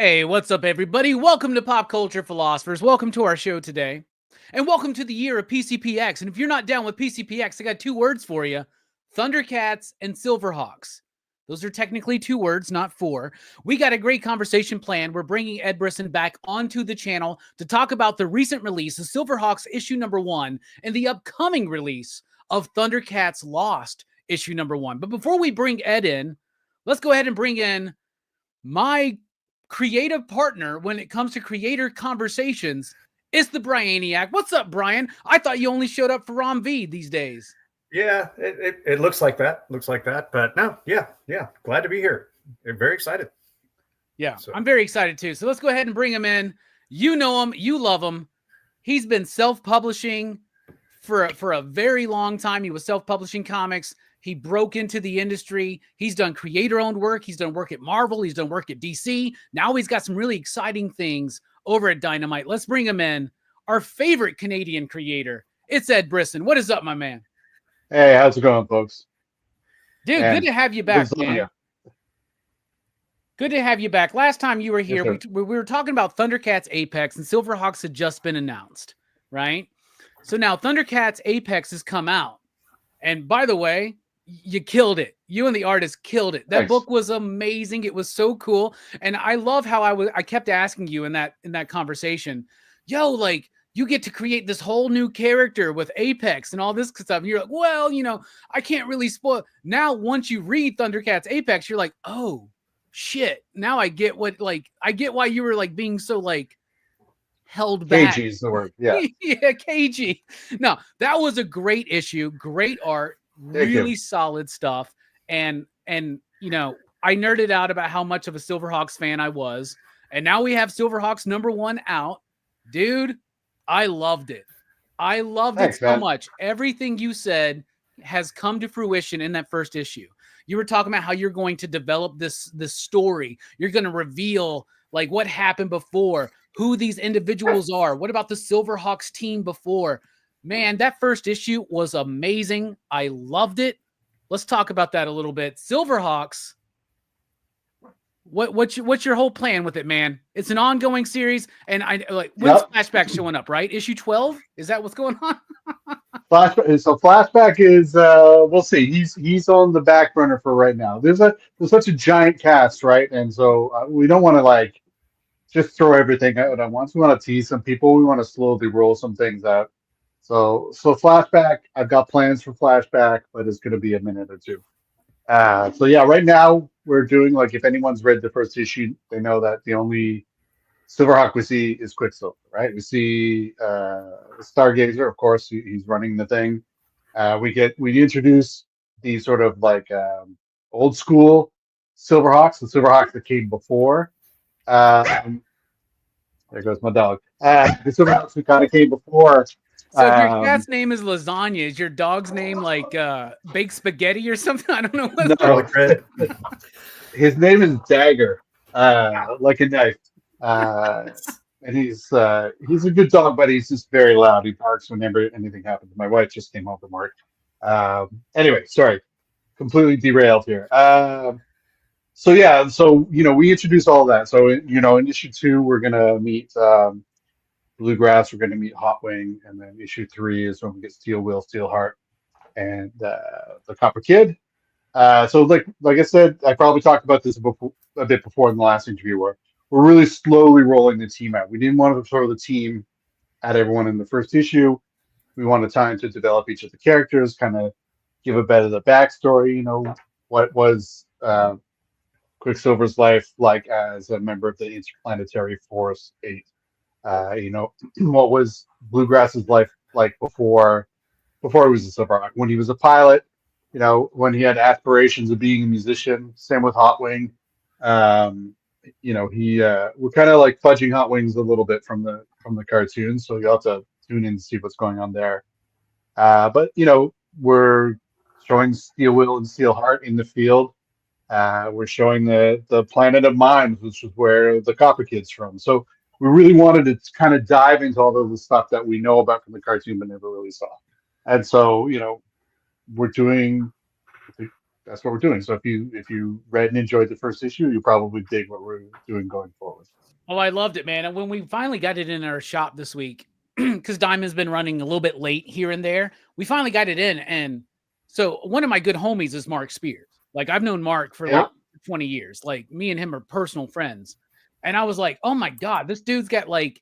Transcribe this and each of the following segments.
Hey, what's up, everybody? Welcome to Pop Culture Philosophers. Welcome to our show today. And welcome to the year of PCPX. And if you're not down with PCPX, I got two words for you: Thundercats and Silverhawks. Those are technically two words, not four. We got a great conversation planned. We're bringing Ed Brisson back onto the channel to talk about the recent release of Silverhawks issue #1 and the upcoming release of Thundercats Lost issue #1. But before we bring Ed in, let's go ahead and bring in my creative partner when it comes to creator conversations. It's the Brianiac. What's up, Brian? I thought you only showed up for Rom V these days. Yeah, it looks like that. But no, yeah. Glad to be here. I'm very excited. Yeah, so. I'm very excited too. So let's go ahead and bring him in. You know him. You love him. He's been self-publishing for a very long time. He was self-publishing comics. He broke into the industry. He's done creator-owned work. He's done work at Marvel. He's done work at DC. Now he's got some really exciting things over at Dynamite. Let's bring him in. Our favorite Canadian creator. It's Ed Brisson. What is up, my man? Hey, how's it going, folks? Dude, good to have you back, man. Good to have you back. Last time you were here, yes, we were talking about Thundercats Apex, and Silverhawks had just been announced, right? So now Thundercats Apex has come out. And by the way, you killed it. You and the artist killed it. That Thanks. book was amazing. It was so cool. And I love how I kept asking you in that conversation, yo, like, you get to create this whole new character with Apex and all this stuff. And you're like, well, you know, I can't really spoil. Now, once you read Thundercats Apex, you're like, oh shit. Now I get I get why you were like being so like held back. Cagey is the word. Yeah. Yeah, cagey. No, that was a great issue. Great art. Really solid stuff. And you know, I nerded out about how much of a Silverhawks fan I was. And now we have Silverhawks #1 out. Dude, I loved it. I loved it so much. Everything you said has come to fruition in that first issue. You were talking about how you're going to develop this story. You're going to reveal like what happened before, who these individuals are. What about the Silverhawks team before? Man, that first issue was amazing. I loved it. Let's talk about that a little bit. Silverhawks, what's your whole plan with it, man? It's an ongoing series, and I like when's Flashback showing up, right? Issue 12? Is that what's going on? Flashback. So Flashback is we'll see. He's on the back burner for right now. There's such a giant cast, right? And so we don't want to like just throw everything out at once. We want to tease some people. We want to slowly roll some things out. So Flashback, I've got plans for Flashback, but it's going to be a minute or two. So yeah, right now we're doing like, if anyone's read the first issue, they know that the only Silverhawk we see is Quicksilver, right? We see Stargazer, of course, he's running the thing. We introduce the sort of like old school Silverhawks, the Silverhawks that came before. There goes my dog. The Silverhawks who kind of came before. So if your cat's name is Lasagna, is your dog's name like baked spaghetti or something? I don't know. No, his name is Dagger, like a knife. And he's a good dog, but he's just very loud. He barks whenever anything happens. My wife just came home from work. Anyway, sorry, completely derailed here. So yeah, so you know, we introduced all that. So you know, in issue 2, we're gonna meet Bluegrass, we're gonna meet Hotwing, and then issue 3 is when we get Steel Will, Steelheart, and the Copper Kid. So like I said, I probably talked about this a bit before in the last interview, where we're really slowly rolling the team out. We didn't want to throw the team at everyone in the first issue. We wanted time to develop each of the characters, kind of give a bit of the backstory. You know, what was Quicksilver's life like as a member of the Interplanetary Force 8? You know, what was Bluegrass's life like before he was a Silverhawk? When he was a pilot, you know, when he had aspirations of being a musician. Same with Hotwing. You know, we're kind of like fudging Hotwings a little bit from the cartoon, so you'll have to tune in to see what's going on there. But you know, we're showing Steel Will and Steelheart in the field. We're showing the planet of Mimes, which is where the Copper Kid's from. So we really wanted to kind of dive into all of the stuff that we know about from the cartoon but never really saw. And so, you know, we're doing that's what we're doing. So if you read and enjoyed the first issue, you probably dig what we're doing going forward. Oh, I loved it, man. And when we finally got it in our shop this week, because Diamond's been running a little bit late here and there, we finally got it in. And so one of my good homies is Mark Spears. Like, I've known Mark for like 20 years. Like, me and him are personal friends. And I was like, oh my God, this dude's got like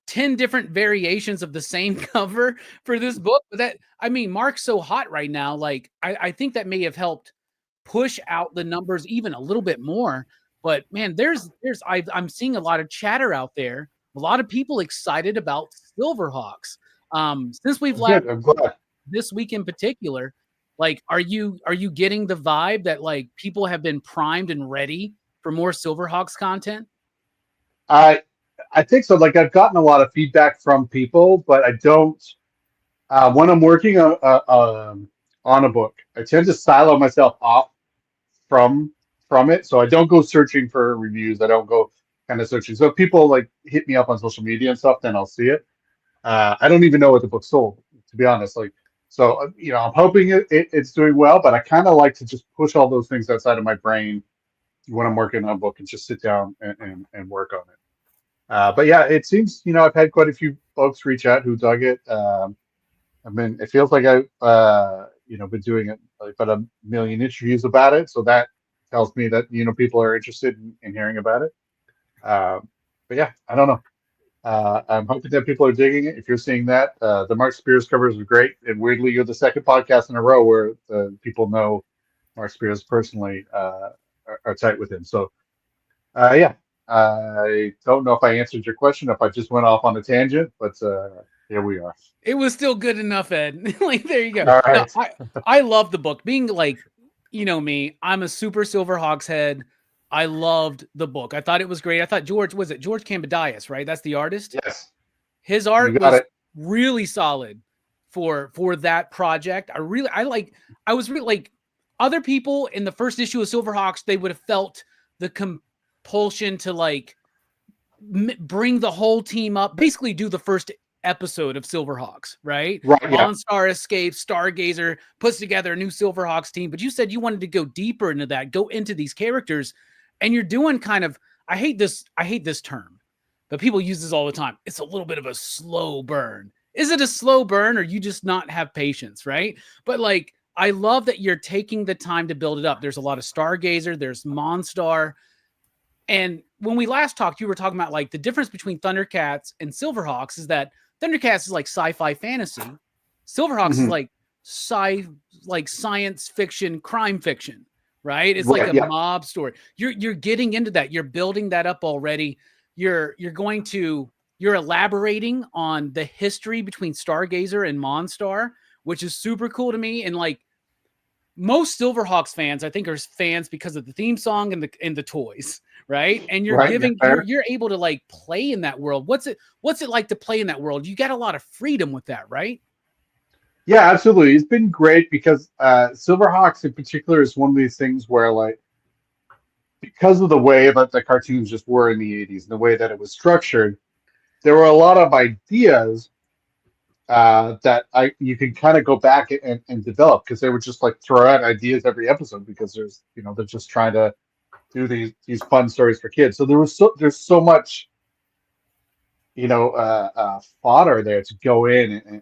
10 different variations of the same cover for this book. But Mark's so hot right now. Like, I think that may have helped push out the numbers even a little bit more. But man, I'm seeing a lot of chatter out there. A lot of people excited about Silverhawks. Since we've left this week in particular, like, are you getting the vibe that like people have been primed and ready for more Silverhawks content? I think so. Like, I've gotten a lot of feedback from people, but I don't. When I'm working on a book, I tend to silo myself off from it, so I don't go searching for reviews. I don't go kind of searching. So if people like hit me up on social media and stuff, then I'll see it. I don't even know what the book sold, to be honest. Like, so I'm hoping it's doing well, but I kind of like to just push all those things outside of my brain when I'm working on a book and just sit down and work on it. But yeah, it seems, I've had quite a few folks reach out who dug it. It feels like I've, been doing it like about 1 million interviews about it. So that tells me that, people are interested in hearing about it. But yeah, I don't know. I'm hoping that people are digging it. If you're seeing that, the Mark Spears covers are great. And weirdly, you're the second podcast in a row where people know Mark Spears personally, are tight with him. So, yeah. I don't know if I answered your question, if I just went off on a tangent, but here we are. It was still good enough, Ed. Like, there you go. All right. No, I love the book. Being like, me, I'm a super Silverhawks head. I loved the book. I thought it was great. I thought George Cambadias, right? That's the artist? Yes. His art was really solid for that project. I was really like, other people in the first issue of Silverhawks, they would have felt the compulsion to like bring the whole team up, basically do the first episode of Silverhawks, right? Right. Yeah. Monstar escapes, Stargazer puts together a new Silverhawks team, but you said you wanted to go deeper into that, go into these characters, and you're doing kind of, I hate this term, but people use this all the time. It's a little bit of a slow burn. Is it a slow burn, or you just not have patience, right? But like, I love that you're taking the time to build it up. There's a lot of Stargazer, there's Monstar. And when we last talked, you were talking about like the difference between Thundercats and Silverhawks is that Thundercats is like sci-fi fantasy. Silverhawks is like science fiction, crime fiction, right? It's like a mob story. You're getting into that. You're building that up already. You're elaborating on the history between Stargazer and Monstar, which is super cool to me. And like, most Silverhawks fans, I think, are fans because of the theme song and the toys, right? And you're you're able to like play in that world. What's it like to play in that world? You got a lot of freedom with that, right? Yeah, absolutely. It's been great because Silverhawks in particular is one of these things where, like, because of the way that the cartoons just were in the 80s and the way that it was structured, there were a lot of ideas that you can kind of go back and develop, because they would just like throw out ideas every episode because they're just trying to do these fun stories for kids. So there's so much fodder there to go in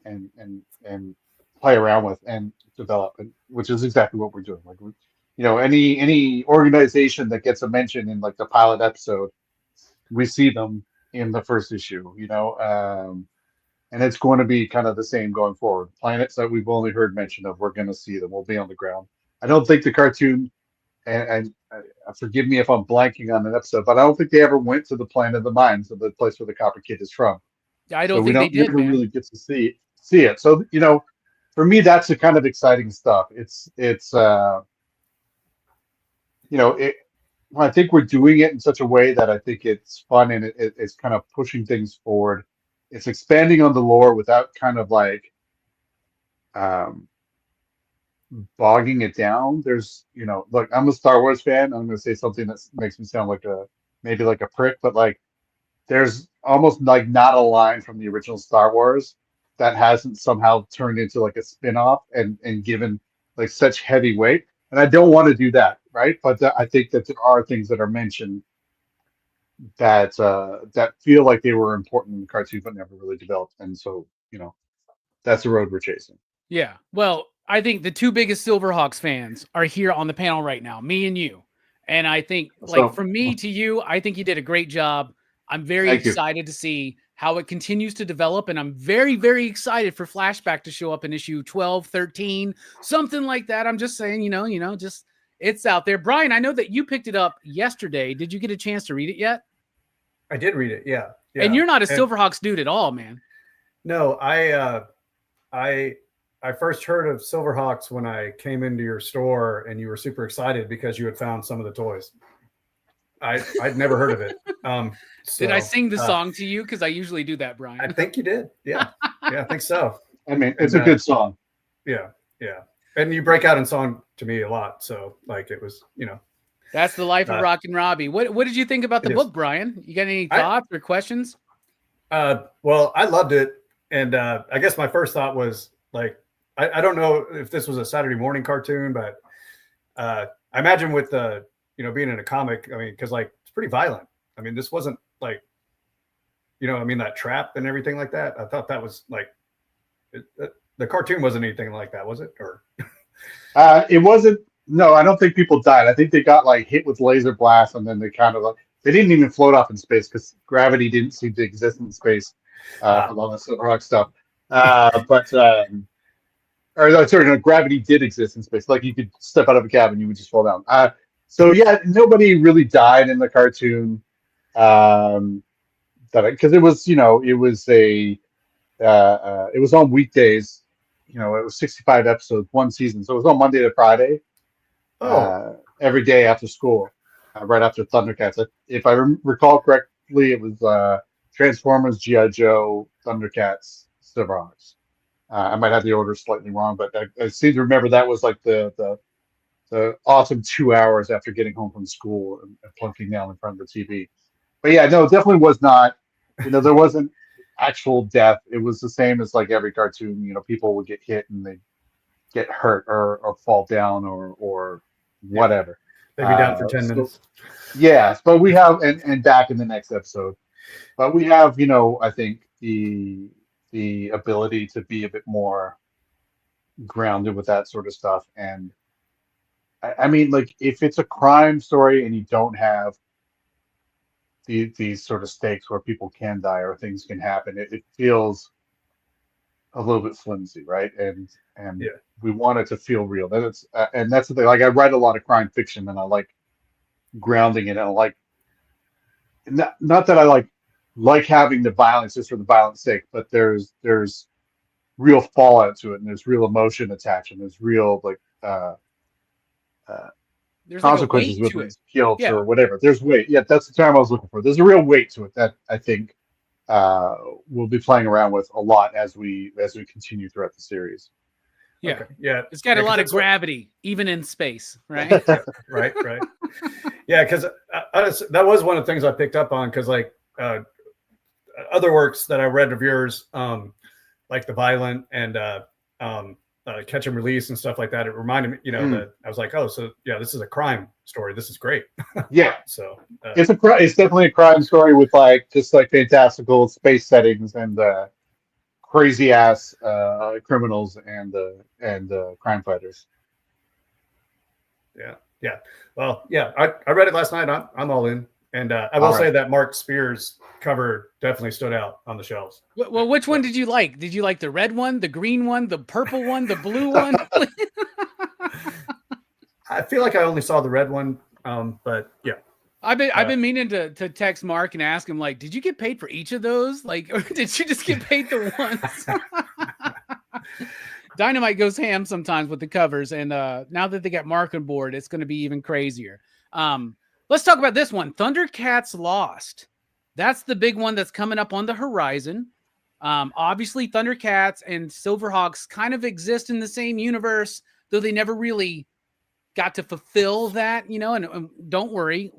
and play around with and develop, which is exactly what we're doing. Like, any organization that gets a mention in like the pilot episode, we see them in the first issue. And it's going to be kind of the same going forward. Planets that we've only heard mention of, we're going to see them. We'll be on the ground. I don't think the cartoon, and forgive me if I'm blanking on an episode, but I don't think they ever went to the planet of the mines, or the place where the Copper Kid is from. I don't think they did. We really get to see it. So for me, that's the kind of exciting stuff. I think we're doing it in such a way that I think it's fun, and it's kind of pushing things forward. It's expanding on the lore without kind of like bogging it down. There's, look, I'm a Star Wars fan. I'm going to say something that makes me sound like maybe like a prick, but like, there's almost like not a line from the original Star Wars that hasn't somehow turned into like a spin-off and given like such heavy weight. And I don't want to do that, right? But I think that there are things that are mentioned that that feel like they were important in the cartoon but never really developed. And so, that's the road we're chasing. Yeah. Well, I think the two biggest Silverhawks fans are here on the panel right now, me and you. And I think, from me to you, I think you did a great job. I'm very excited to see how it continues to develop. And I'm very, very excited for Flashback to show up in issue 12, 13, something like that. I'm just saying, just it's out there. Brian, I know that you picked it up yesterday. Did you get a chance to read it yet? I did read it. Yeah. And you're not a Silverhawks dude at all, man. No, I first heard of Silverhawks when I came into your store and you were super excited because you had found some of the toys. I'd never heard of it. Did I sing the song to you? Because I usually do that, Brian. I think you did. Yeah. Yeah, I think so. I mean, it's a good song. Yeah. Yeah. And you break out in song to me a lot. So it was, That's the life of Rockin Robbie. What did you think about the book, Brian? You got any thoughts or questions? Well, I loved it. And I guess my first thought was I don't know if this was a Saturday morning cartoon, but I imagine with the, being in a comic, I mean, because it's pretty violent. I mean, this wasn't that trap and everything like that. I thought that was the cartoon wasn't anything like that, was it? Or it wasn't. No, I don't think people died. I think they got hit with laser blasts, and then they kind of they didn't even float off in space because gravity didn't seem to exist in space along the Silverhawk stuff. Gravity did exist in space. You could step out of a cabin, you would just fall down. So yeah, nobody really died in the cartoon. Because it was, it was on weekdays. It was 65 episodes, one season, so it was on Monday to Friday. Every day after school, right after Thundercats. If I recall correctly, it was Transformers, G.I. Joe, Thundercats, Silverhawks. I might have the order slightly wrong, but I seem to remember that was the awesome 2 hours after getting home from school and plunking down in front of the TV. But yeah, no, it definitely was not. There wasn't actual death. It was the same as every cartoon. People would get hit and they get hurt or fall down or whatever. They'd be down for 10 minutes. Yes, but we have and back in the next episode. But we have, I think the ability to be a bit more grounded with that sort of stuff. And I mean, if it's a crime story and you don't have these sort of stakes where people can die or things can happen, it feels a little bit flimsy, right? And we want it to feel real. And that's the thing. I write a lot of crime fiction, and I like grounding it. And I like not that I like having the violence just for the violence sake, but there's real fallout to it, and there's real emotion attached, and there's real there's consequences with it, guilt or whatever. There's weight. Yeah, that's the term I was looking for. There's a real weight to it that I think we'll be playing around with a lot as we continue throughout the series. Yeah, okay. Yeah, it's got a lot of gravity, even in space, right? right. Yeah, because that was one of the things I picked up on, because other works that I read of yours, like the violent and catch and release and stuff like that, it reminded me, that I was like, oh, so yeah, this is a crime story. This is great. Yeah. So it's definitely a crime story with just fantastical space settings and crazy ass criminals and crime fighters. Yeah. Well, yeah, I read it last night. I'm all in. And I will say that Mark Spears cover definitely stood out on the shelves. Well, which one did you like? Did you like the red one, the green one, the purple one, the blue one? I feel like I only saw the red one, but yeah. I've been meaning to text Mark and ask him, did you get paid for each of those? Or did you just get paid the once? Dynamite goes ham sometimes with the covers, and now that they got Mark on board, it's going to be even crazier. Let's talk about this one, Thundercats Lost. That's the big one that's coming up on the horizon. Obviously, Thundercats and Silverhawks kind of exist in the same universe, though they never really got to fulfill that, and don't worry,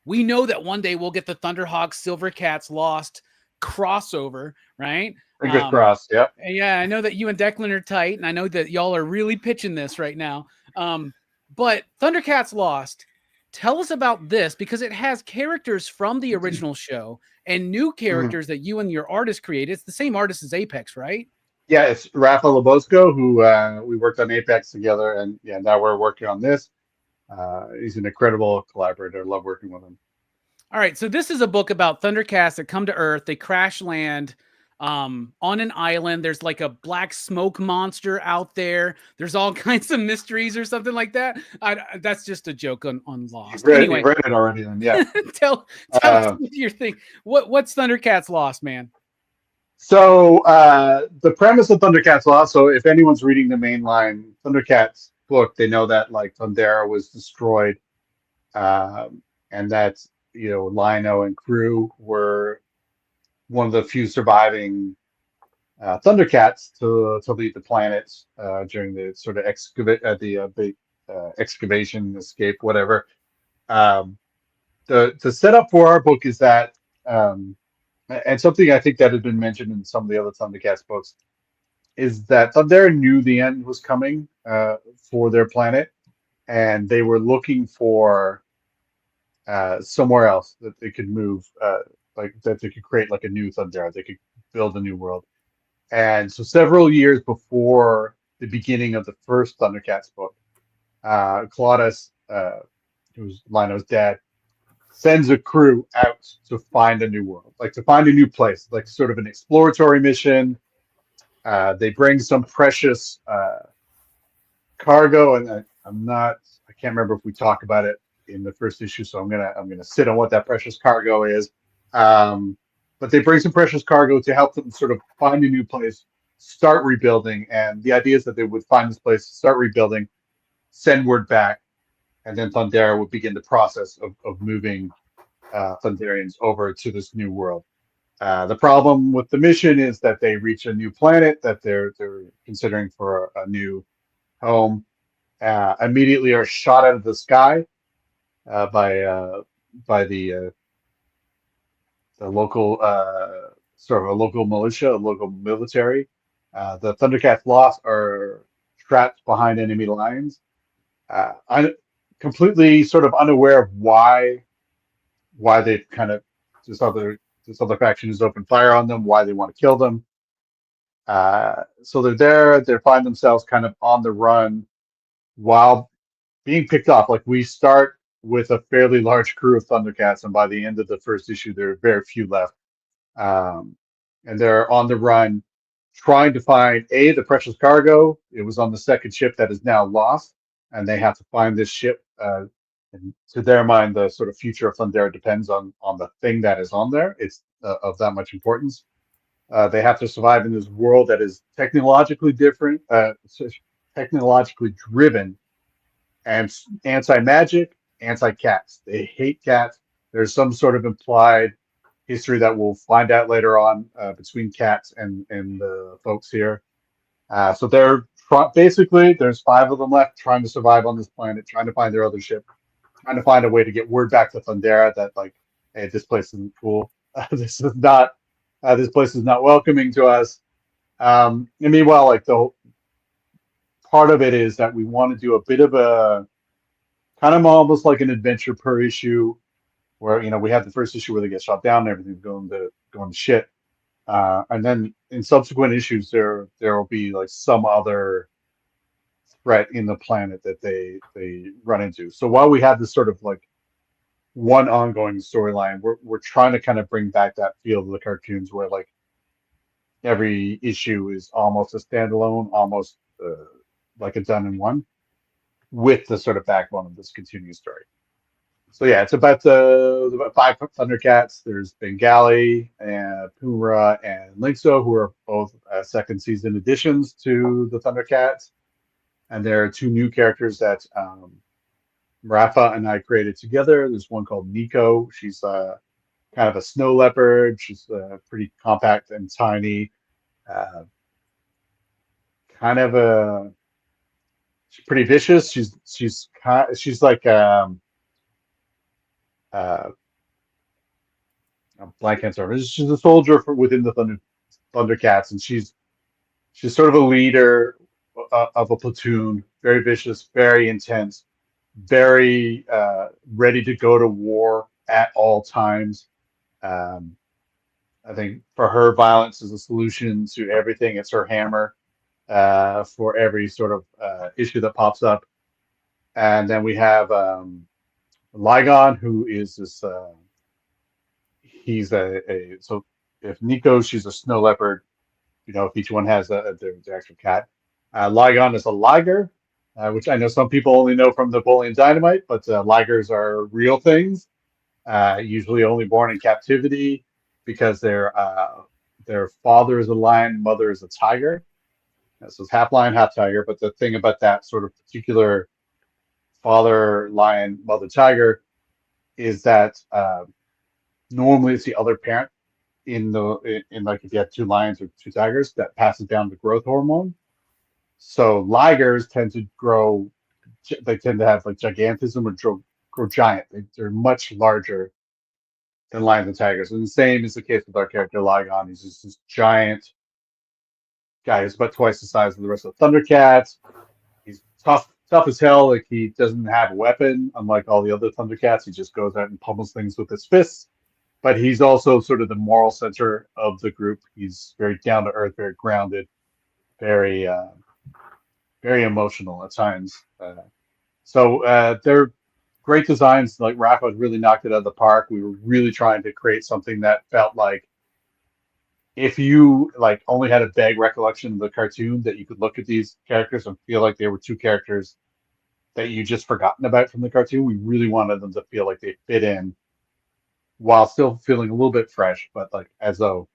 we know that one day we'll get the Thunderhawks Silvercats Lost crossover, right? Fingers crossed, yeah. Yeah, I know that you and Declan are tight, and I know that y'all are really pitching this right now. But Thundercats Lost, tell us about this, because it has characters from the original show and new characters that you and your artist created. It's the same artist as Apex, right? Yeah, it's Rafa Lobosco, who we worked on Apex together, and yeah, now we're working on this. He's an incredible collaborator. Love working with him. All right, so this is a book about Thundercats that come to Earth. They crash land on an island. There's like a black smoke monster out there. There's all kinds of mysteries or something like that. That's just a joke on Lost. You've read it already, then, yeah. tell us your thing. What's Thundercats Lost, man? So the premise of Thundercats Lost. So if anyone's reading the mainline Thundercats book, they know that like Thundera was destroyed, and that Lino and crew were one of the few surviving Thundercats to leave the planet during the sort of big excavation, escape, whatever. The setup for our book is that, and something I think that had been mentioned in some of the other Thundercats books, is that Thundera knew the end was coming for their planet, and they were looking for somewhere else that they could move, like that they could create like a new Thundera, they could build a new world. And so several years before the beginning of the first Thundercats book, Claudius, who's Lino's dad, sends a crew out to find a new world, like to find a new place, like sort of an exploratory mission. They bring some precious cargo, and I can't remember if we talked about it in the first issue, so I'm gonna sit on what that precious cargo is. But they bring some precious cargo to help them sort of find a new place, start rebuilding. And the idea is that they would find this place, start rebuilding, send word back, and then Thundera would begin the process of moving Thunderians over to this new world. The problem with the mission is that they reach a new planet that they're considering for a new home. Immediately are shot out of the sky by the local sort of a local militia, a local military. The Thundercats Lost are trapped behind enemy lines. I'm completely sort of unaware of why they've kind of this other faction has opened fire on them, why they want to kill them. So they're there. They find themselves kind of on the run while being picked off. Like, we start with a fairly large crew of Thundercats, and by the end of the first issue, there are very few left. And they're on the run, trying to find the precious cargo. It was on the second ship that is now lost, and they have to find this ship. And to their mind, the sort of future of Thundera depends on the thing that is on there. It's of that much importance. They have to survive in this world that is technologically different, technologically driven, and anti-magic, anti-cats. They hate cats. There's some sort of implied history that we'll find out later on between cats and the folks here. So they're basically, there's 5 of them left trying to survive on this planet, trying to find their other ship, trying to find a way to get word back to Thundera that, like, hey, this place isn't cool. This place is not welcoming to us. And meanwhile, like, the part of it is that we want to do a bit of a kind of almost like an adventure per issue, where we have the first issue where they get shot down and everything's going to shit, and then in subsequent issues there will be like some other threat in the planet that they run into. So while we have this sort of like one ongoing storyline, we're trying to kind of bring back that feel of the cartoons where like every issue is almost a standalone, almost like a done in one, with the sort of backbone of this continuous story. So yeah, it's about the 5 Thundercats. There's Bengali and Pumra and Linkso, who are both second season additions to the Thundercats. And there are 2 new characters that Rafa and I created together. There's one called Nico. She's kind of a snow leopard. She's pretty compact and tiny. She's pretty vicious. She's like I'm blank on her. She's a soldier within the Thundercats, and she's sort of a leader of a platoon. Very vicious, very intense. very ready to go to war at all times. I think for her, violence is a solution to everything. It's her hammer for every sort of issue that pops up. And then we have Ligon, who is this. He's so if Nico, she's a snow leopard. You know, if each one has their actual cat. Ligon is a liger, which I know some people only know from Napoleon Dynamite, but ligers are real things. Usually only born in captivity because their father is a lion, mother is a tiger. So it's half lion, half tiger. But the thing about that sort of particular father lion, mother tiger is that normally it's the other parent in like if you have two lions or two tigers that passes down the growth hormone. So ligers tend to grow. They tend to have like gigantism or grow giant. They're much larger than lions and tigers. And the same is the case with our character Ligon. He's just this giant guy who's about twice the size of the rest of the Thundercats. He's tough as hell. Like he doesn't have a weapon, unlike all the other Thundercats. He just goes out and pummels things with his fists. But he's also sort of the moral center of the group. He's very down to earth, very grounded, very very emotional at times. So they're great designs. Like Rafa really knocked it out of the park. We were really trying to create something that felt like if you like only had a vague recollection of the cartoon, that you could look at these characters and feel like they were two characters that you just forgotten about from the cartoon. We really wanted them to feel like they fit in while still feeling a little bit fresh, but like as though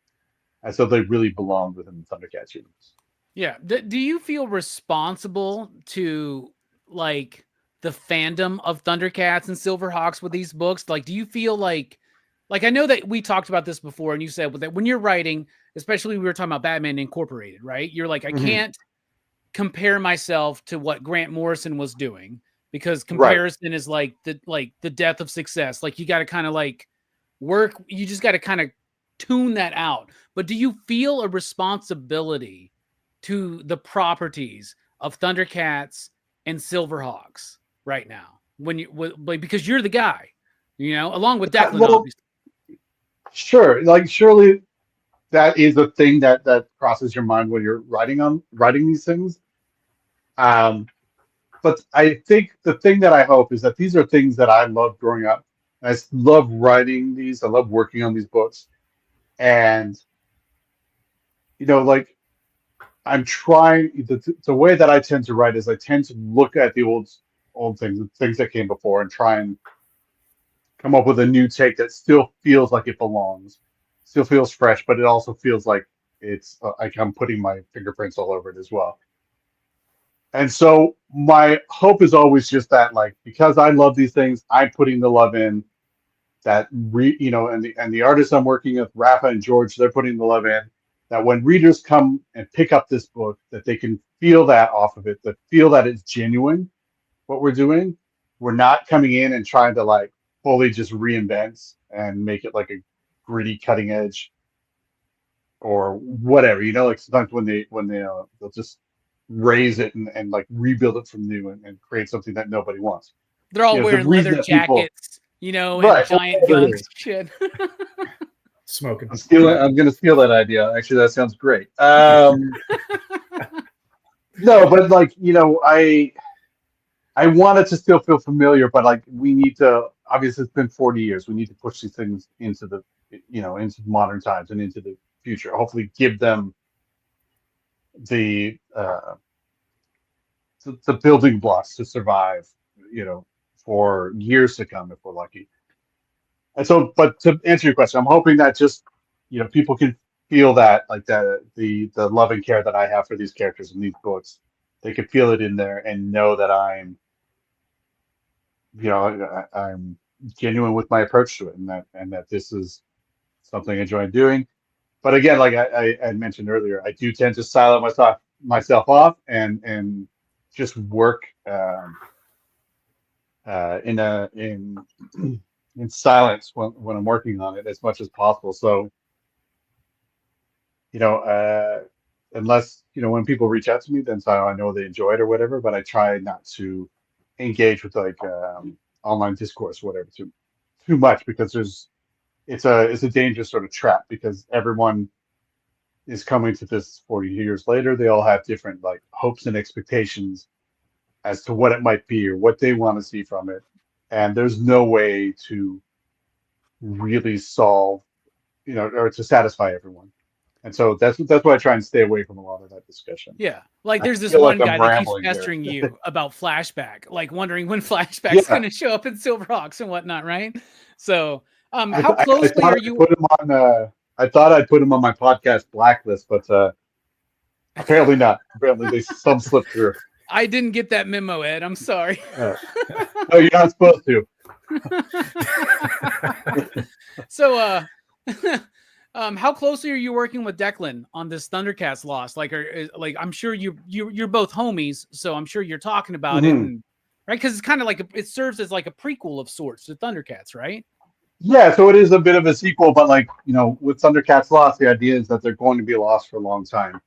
they really belonged within the Thundercats universe. Yeah. Do you feel responsible to like the fandom of Thundercats and Silverhawks with these books? Like, do you feel like I know that we talked about this before, and you said that when you're writing, especially we were talking about Batman Incorporated, right? You're like, I can't compare myself to what Grant Morrison was doing because comparison is like the death of success. Like you got to kind of like work. You just got to kind of tune that out. But do you feel a responsibility to the properties of Thundercats and Silverhawks right now because you're the guy, along with Declan, obviously. Sure. Like surely that is a thing that crosses your mind when you're writing these things. But I think the thing that I hope is that these are things that I loved growing up. I love writing these. I love working on these books. And, like I'm trying the way that I tend to write is I tend to look at the old things that came before and try and come up with a new take that still feels like it belongs, still feels fresh, but it also feels like it's like I'm putting my fingerprints all over it as well. And so my hope is always just that, like, because I love these things, I'm putting the love in. That and the artists I'm working with, Rafa and George, they're putting the love in. That when readers come and pick up this book, that they can feel that off of it, that feel that it's genuine. What we're doing, we're not coming in and trying to like fully just reinvent and make it like a gritty cutting edge or whatever. Like sometimes when they'll just raise it and like rebuild it from new and create something that nobody wants. They're all wearing leather jackets, and giant guns. Shit. Smoking. I'm going to steal that idea. Actually, that sounds great. No, but like, I want it to still feel familiar, but like we need to, obviously it's been 40 years. We need to push these things into the, into modern times and into the future. Hopefully give them the building blocks to survive, for years to come if we're lucky. And so, but to answer your question, I'm hoping that just, people can feel that, like the love and care that I have for these characters in these books. They can feel it in there and know that I'm genuine with my approach to it, and that this is something I enjoy doing. But again, like I mentioned earlier, I do tend to silence myself off and just work in silence when I'm working on it as much as possible. So, unless when people reach out to me, then so I know they enjoy it or whatever. But I try not to engage with like online discourse, or whatever, too much, because it's a dangerous sort of trap, because everyone is coming to this 40 years later. They all have different like hopes and expectations as to what it might be or what they want to see from it, and there's no way to really solve, or to satisfy everyone. And so that's why I try and stay away from a lot of that discussion. Yeah. Like there's this feel one like I'm guy that keeps rambling here. pestering you about Flashback, like wondering when Flashback's going to show up in Silverhawks and whatnot, right? So how closely are you? I thought I'd put him on my podcast blacklist, but apparently not. Apparently some slipped through. I didn't get that memo, Ed. I'm sorry. No, you're not supposed to. So how closely are you working with Declan on this Thundercats Lost? Like, I'm sure you're both homies, so I'm sure you're talking about it, and, right? Because it's kind of like it serves as like a prequel of sorts to Thundercats, right? Yeah, so it is a bit of a sequel, but like, with Thundercats Lost, the idea is that they're going to be lost for a long time.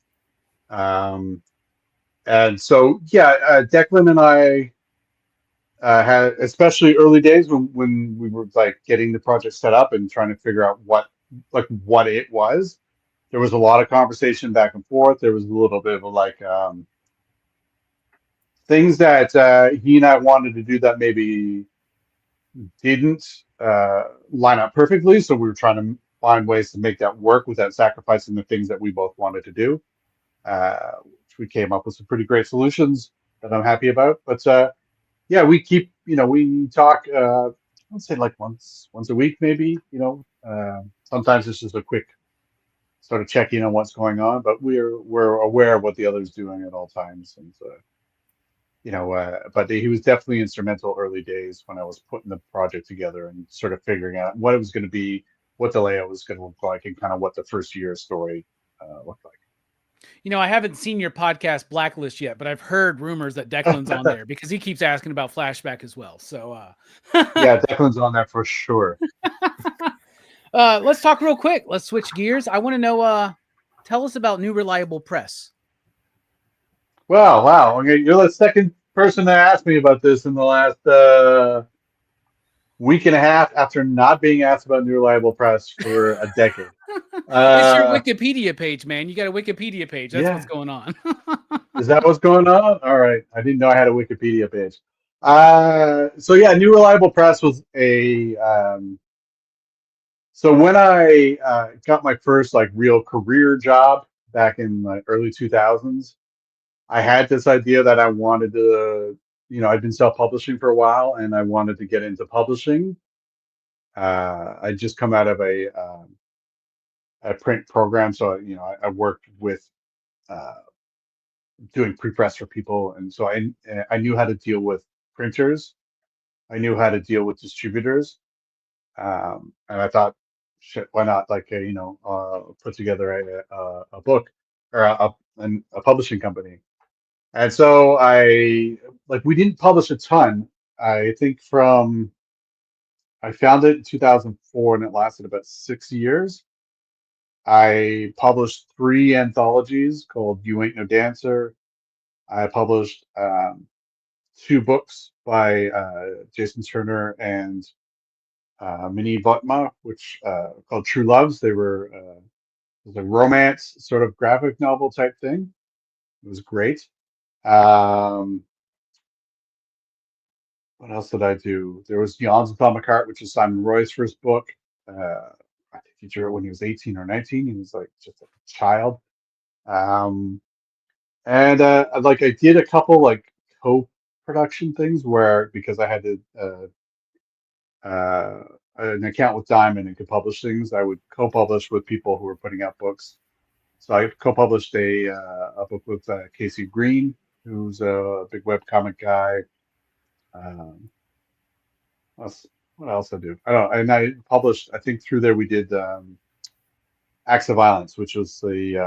And so, Declan and I had, especially early days when we were like getting the project set up and trying to figure out what it was. There was a lot of conversation back and forth. There was a little bit of like things that he and I wanted to do that maybe didn't line up perfectly. So we were trying to find ways to make that work without sacrificing the things that we both wanted to do. Which we came up with some pretty great solutions that I'm happy about. But we keep, we talk, I'd say like once a week, maybe, sometimes it's just a quick sort of check in on what's going on, but we're aware of what the other's doing at all times. And, but he was definitely instrumental early days when I was putting the project together and sort of figuring out what it was going to be, what the layout was going to look like, and kind of what the first year story looked like. I haven't seen your podcast Blacklist yet, but I've heard rumors that Declan's on there because he keeps asking about Flashback as well. So yeah, Declan's on that for sure. Let's talk real quick. Let's switch gears. I want to know, tell us about New Reliable Press. Well, wow. Okay, you're the second person to ask me about this in the last week and a half after not being asked about New Reliable Press for a decade. It's your Wikipedia page, man. You got a Wikipedia page. That's what's going on. Is that what's going on? All right. I didn't know I had a Wikipedia page. New Reliable Press was a... so when I got my first like real career job back in the early 2000s, I had this idea that I wanted to, I'd been self-publishing for a while and I wanted to get into publishing. I'd just come out of a print program. So, I worked with doing pre-press for people. And so I knew how to deal with printers. I knew how to deal with distributors. And I thought, shit, why not put together a book or a publishing company. And so we didn't publish a ton. I think I found it in 2004 and it lasted about 6 years. I published 3 anthologies called You Ain't No Dancer. I published 2 books by Jason Turner and Minnie Votma, which called True Loves. They were it was a romance sort of graphic novel type thing. It was great. What else did I do? There was Jan's Atomic Heart, which is Simon Roy's first book. I think he drew it when he was 18 or 19. He was like just a child. And I did a couple like co-production things where, because I had an account with Diamond and could publish things, I would co-publish with people who were putting out books. So I co-published a book with Casey Green, who's a big webcomic guy. What else I do? I don't know. And I published, I think through there we did Acts of Violence, which was the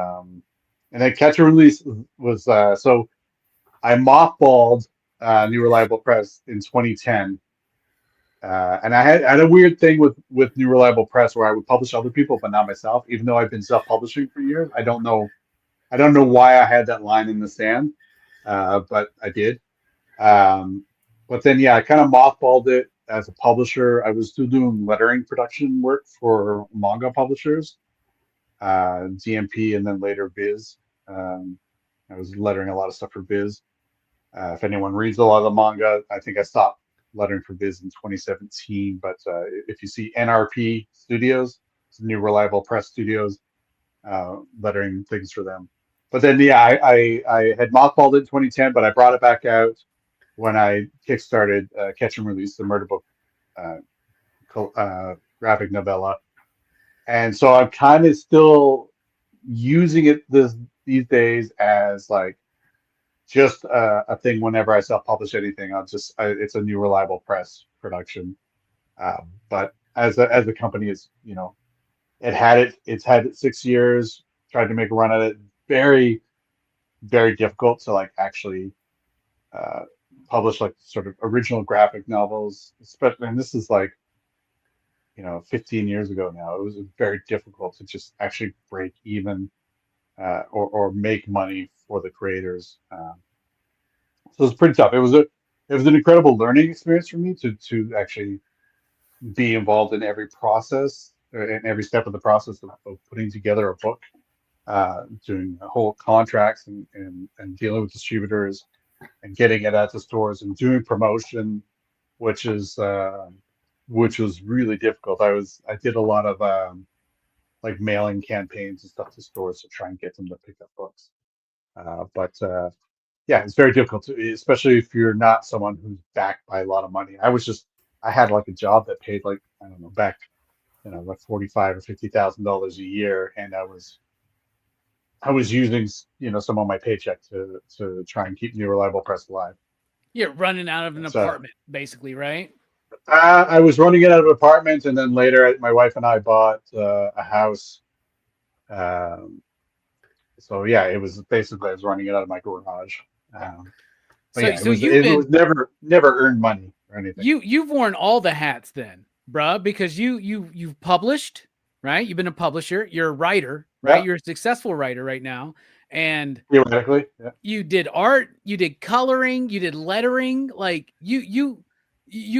and then Catch and Release was so I mothballed New Reliable Press in 2010. And I had a weird thing with New Reliable Press where I would publish other people but not myself, even though I've been self-publishing for years. I don't know why I had that line in the sand, but I did. But then, yeah, I kind of mothballed it as a publisher. I was still doing lettering production work for manga publishers, DMP, and then later Viz. I was lettering a lot of stuff for Viz. If anyone reads a lot of the manga, I think I stopped lettering for Viz in 2017. But if you see NRP Studios, it's New Reliable Press Studios, lettering things for them. But then, yeah, I had mothballed it in 2010, but I brought it back out when I kickstarted Catch and Release, the murder book graphic novella. And so I'm kind of still using it these days as like just a thing. Whenever I self-publish anything, it's a New Reliable Press production. But as a company, is it's had it 6 years. Tried to make a run at it. Very, very difficult to like actually publish like sort of original graphic novels, especially. And this is like 15 years ago now. It was very difficult to just actually break even or make money for the creators. So it's pretty tough. It was an incredible learning experience for me to actually be involved in every process and every step of the process of putting together a book, doing whole contracts and dealing with distributors and getting it out to stores and doing promotion, which was really difficult. I did a lot of like mailing campaigns and stuff to stores to try and get them to pick up books. But yeah, it's very difficult, especially if you're not someone who's backed by a lot of money. I had like a job that paid like, I don't know, back, like $45,000 or $50,000 a year, and I was using some of my paycheck to try and keep New Reliable Press alive. You're running out of an apartment, basically, right? I was running it out of an apartment, and then later my wife and I bought a house. So yeah, it was basically I was running it out of my garage. It was never earned money or anything. You've worn all the hats then, bruh, because you've published, right? You've been a publisher. You're a writer, right? Yeah. You're a successful writer right now, and theoretically, yeah. You did art, you did coloring, you did lettering. Like you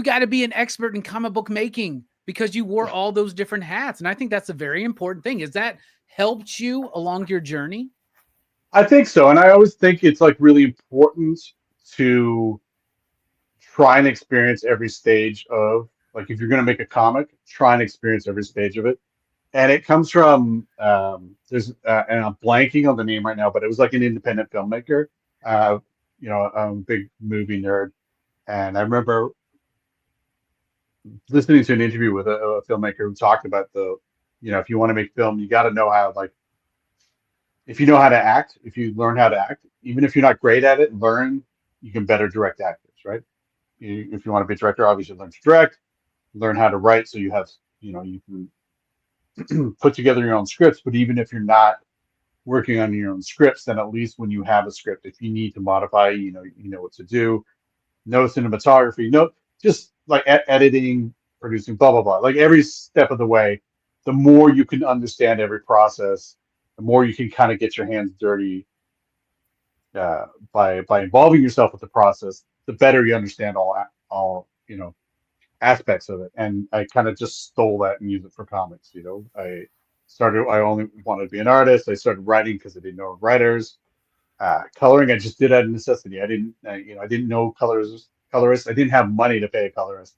got to be an expert in comic book making because you wore all those different hats, and I think that's a very important thing. Is that helped you along your journey? I think so, and I always think it's like really important to try and experience every stage of, like, if you're going to make a comic, try and experience every stage of it. And it comes from and I'm blanking on the name right now, but it was like an independent filmmaker. I'm a big movie nerd, and I remember listening to an interview with a filmmaker who talked about if you want to make film, you got to know how, like, if you know how to act, if you learn how to act, even if you're not great at it, you can better direct actors, right? If you want to be a director, obviously learn to direct, learn how to write, so you have, you can put together your own scripts. But even if you're not working on your own scripts, then at least when you have a script, if you need to modify, you know what to do. No cinematography, just like editing, producing, blah, blah, blah. Like every step of the way, the more you can understand every process, the more you can kind of get your hands dirty by involving yourself with the process, the better you understand all aspects of it. And I kind of just stole that and used it for comics. I only wanted to be an artist. I started writing because I didn't know writers. Coloring, I just did out of necessity. I didn't know colorists. I didn't have money to pay a colorist.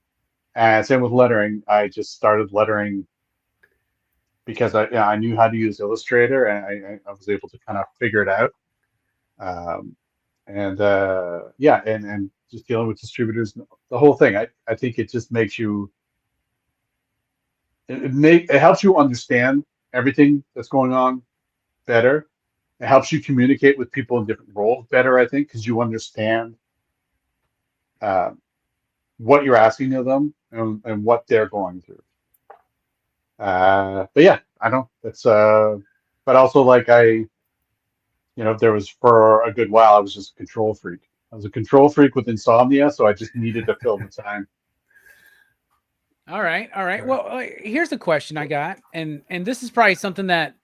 And same with lettering. I just started lettering because I knew how to use Illustrator, and I was able to kind of figure it out. And just dealing with distributors, the whole thing. I think it just makes you. It helps you understand everything that's going on better. It helps you communicate with people in different roles better, I think, because you understand what you're asking of them and what they're going through. But yeah, I don't. That's but also, like, there was, for a good while, I was just a control freak. I was a control freak with insomnia, so I just needed to fill the time. All right. Well, here's the question I got, and this is probably something that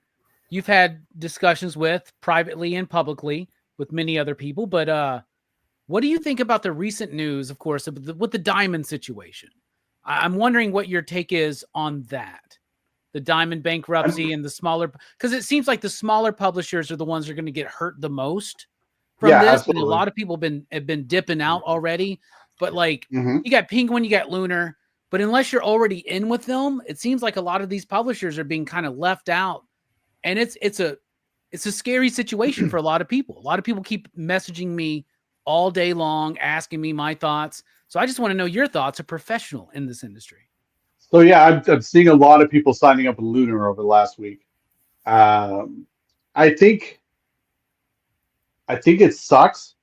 you've had discussions with privately and publicly with many other people. But What do you think about the recent news, of course, with the Diamond situation? I'm wondering what your take is on that. The Diamond bankruptcy and the smaller, because it seems like the smaller publishers are the ones that are going to get hurt the most from this. Absolutely. And a lot of people have been dipping out already. But like Mm-hmm. you got Penguin, you got Lunar, but unless you're already in with them, it seems like a lot of these publishers are being kind of left out. And it's a scary situation for a lot of people. A lot of people keep messaging me all day long, asking me my thoughts. So I just want to know your thoughts, a professional in this industry. So yeah, I'm seeing a lot of people signing up with Lunar over the last week. I think it sucks,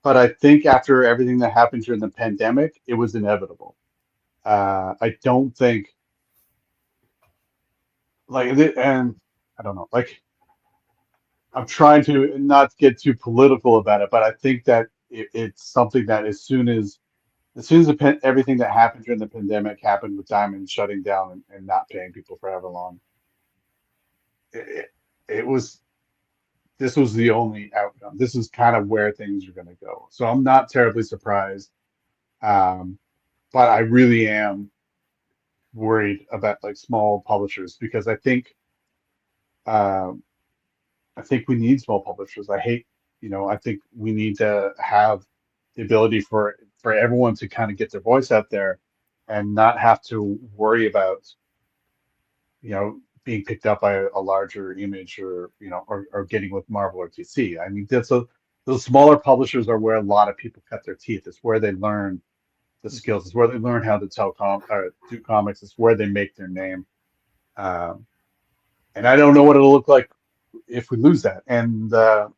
but I think after everything that happened during the pandemic, it was inevitable. I don't think and I don't know, like I'm trying to not get too political about it, but I think that it's something that as soon as everything that happened during the pandemic happened with Diamond shutting down and not paying people for however long, this was the only outcome. This is kind of where things are going to go. So I'm not terribly surprised, but I really am worried about like small publishers because I think we need small publishers. I think we need to have the ability for everyone to kind of get their voice out there and not have to worry about, being picked up by a larger image or getting with Marvel or DC. I mean, those smaller publishers are where a lot of people cut their teeth. It's where they learn the skills. It's where they learn how to do comics. It's where they make their name. And I don't know what it'll look like if we lose that. And I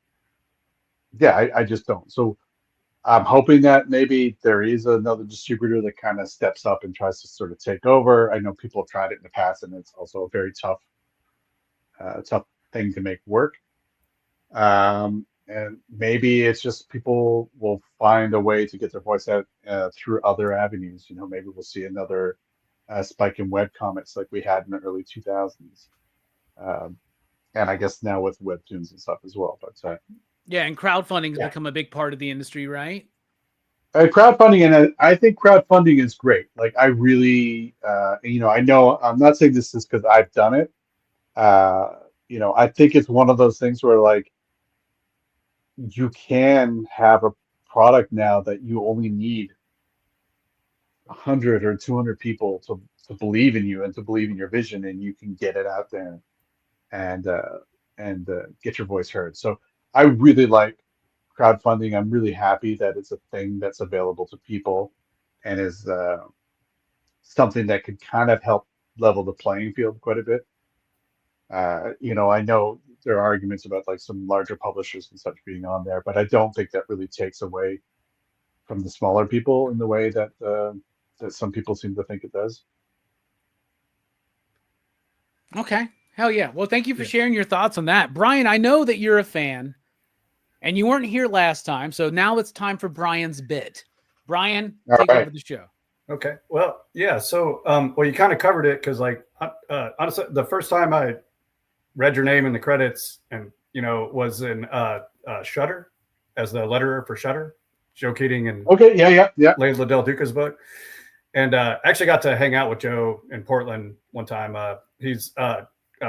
just don't. So I'm hoping that maybe there is another distributor that kind of steps up and tries to sort of take over. I know people have tried it in the past, and it's also a very tough thing to make work. And maybe it's just people will find a way to get their voice out through other avenues. Maybe we'll see another spike in web comics like we had in the early 2000s. And I guess now with webtoons and stuff as well. But yeah, and crowdfunding has become a big part of the industry, right? Crowdfunding, and I think crowdfunding is great. Like I really, I know I'm not saying this is because I've done it. I think it's one of those things where like you can have a product now that you only need 100 or 200 people to believe in you and to believe in your vision, and you can get it out there and get your voice heard. So I really like crowdfunding. I'm really happy that it's a thing that's available to people and is something that could kind of help level the playing field quite a bit. I know there are arguments about like some larger publishers and such being on there, but I don't think that really takes away from the smaller people in the way that that some people seem to think it does. Okay. Hell yeah. Well, thank you for sharing your thoughts on that. Brian, I know that you're a fan and you weren't here last time. So now it's time for Brian's bit. Brian, take over the show. Okay. Well, yeah. So, you kind of covered it because like, honestly, the first time I read your name in the credits and, was in Shudder as the letterer for Shudder, Joe Keating and Layla Del Duca's book. And actually got to hang out with Joe in Portland one time. He's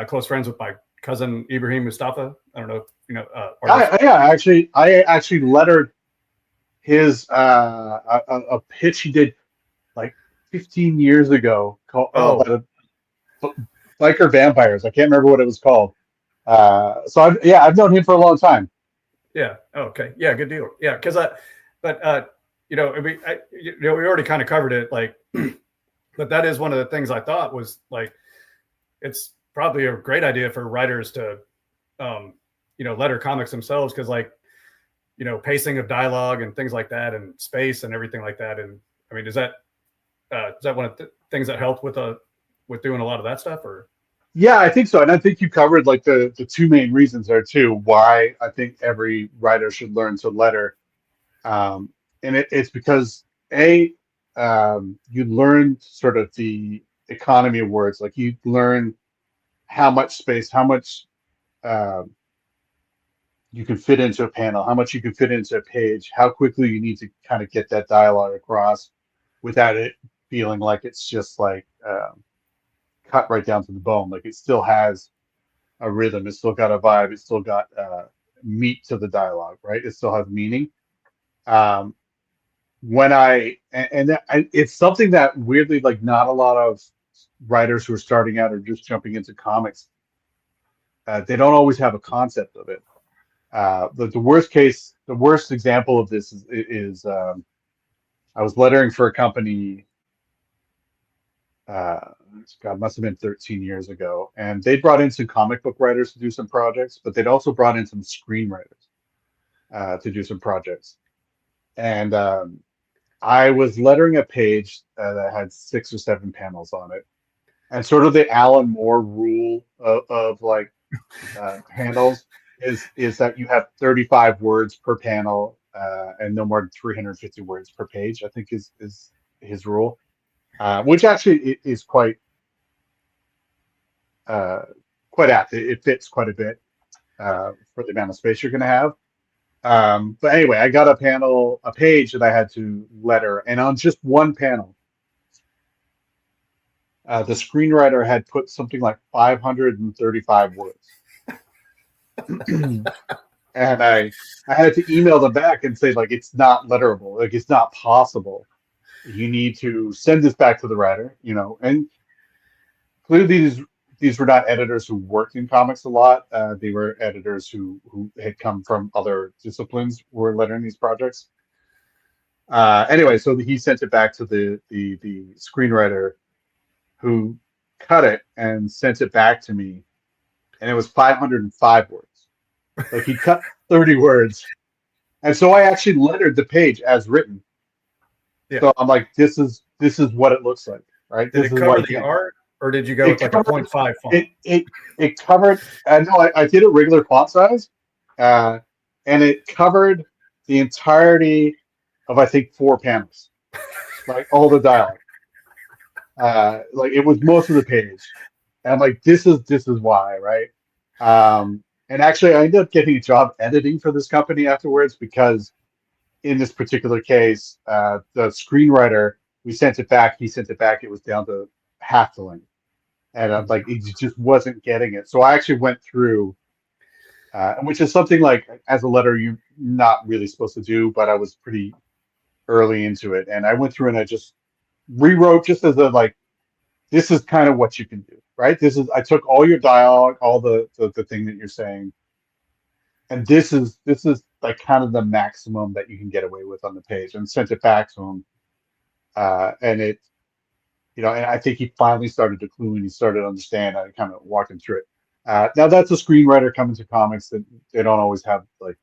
close friends with my cousin Ibrahim Mustafa. I don't know if you know. I actually lettered his a pitch he did like 15 years ago called Biker Vampires. I can't remember what it was called. I've known him for a long time. Yeah. Okay. Yeah. Good deal. Yeah. Because we already kind of covered it. Like, but that is one of the things I thought was like, it's probably a great idea for writers to, letter comics themselves. Cause like, pacing of dialogue and things like that and space and everything like that. And I mean, is that one of the things that helped with doing a lot of that stuff or? Yeah, I think so. And I think you covered like the two main reasons there too, why I think every writer should learn to letter. And it's because you learn sort of the economy of words. Like you learn how much space, how much you can fit into a panel, how much you can fit into a page, how quickly you need to kind of get that dialogue across without it feeling like it's just like cut right down to the bone. Like it still has a rhythm, it's still got a vibe, it's still got meat to the dialogue, right? It still has meaning. When it's something that weirdly, like not a lot of writers who are starting out or just jumping into comics, they don't always have a concept of it. The worst example of this is I was lettering for a company. God, must have been 13 years ago, and they brought in some comic book writers to do some projects, but they'd also brought in some screenwriters to do some projects. And I was lettering a page that had 6 or 7 panels on it, and sort of the Alan Moore rule of like handles is that you have 35 words per panel and no more than 350 words per page, I think is his rule, which actually is quite apt. It fits quite a bit for the amount of space you're going to have. But anyway, I got a page that I had to letter, and on just one panel, the screenwriter had put something like 535 words. And I had to email them back and say, like, it's not letterable, like it's not possible. You need to send this back to the writer, and clearly these were not editors who worked in comics a lot. They were editors who had come from other disciplines who were lettering these projects. Anyway, so he sent it back to the screenwriter, who cut it and sent it back to me, and it was 505 words. Like he cut 30 words, and so I actually lettered the page as written. Yeah. So I'm like, this is what it looks like, right? Did it cover the art, or did you go with like a 0.5 font? It covered. No, I did a regular font size, and it covered the entirety of, I think, 4 panels, like all the dialogue. Like it was most of the page, and I'm like, this is why, right? And actually, I ended up getting a job editing for this company afterwards, because in this particular case, the screenwriter, we sent it back, he sent it back, it was down to half the length. And I'm like, it just wasn't getting it. So I actually went through, which is something like, as a letter, you're not really supposed to do, but I was pretty early into it. And I went through and I just rewrote, just as a, like, this is kind of what you can do, right? I took all your dialogue, all the thing that you're saying, and this is like kind of the maximum that you can get away with on the page, and sent it back to him. And it, and I think he finally started to clue and he started to understand. I kind of walked him through it. Now that's a screenwriter coming to comics that they don't always have, like,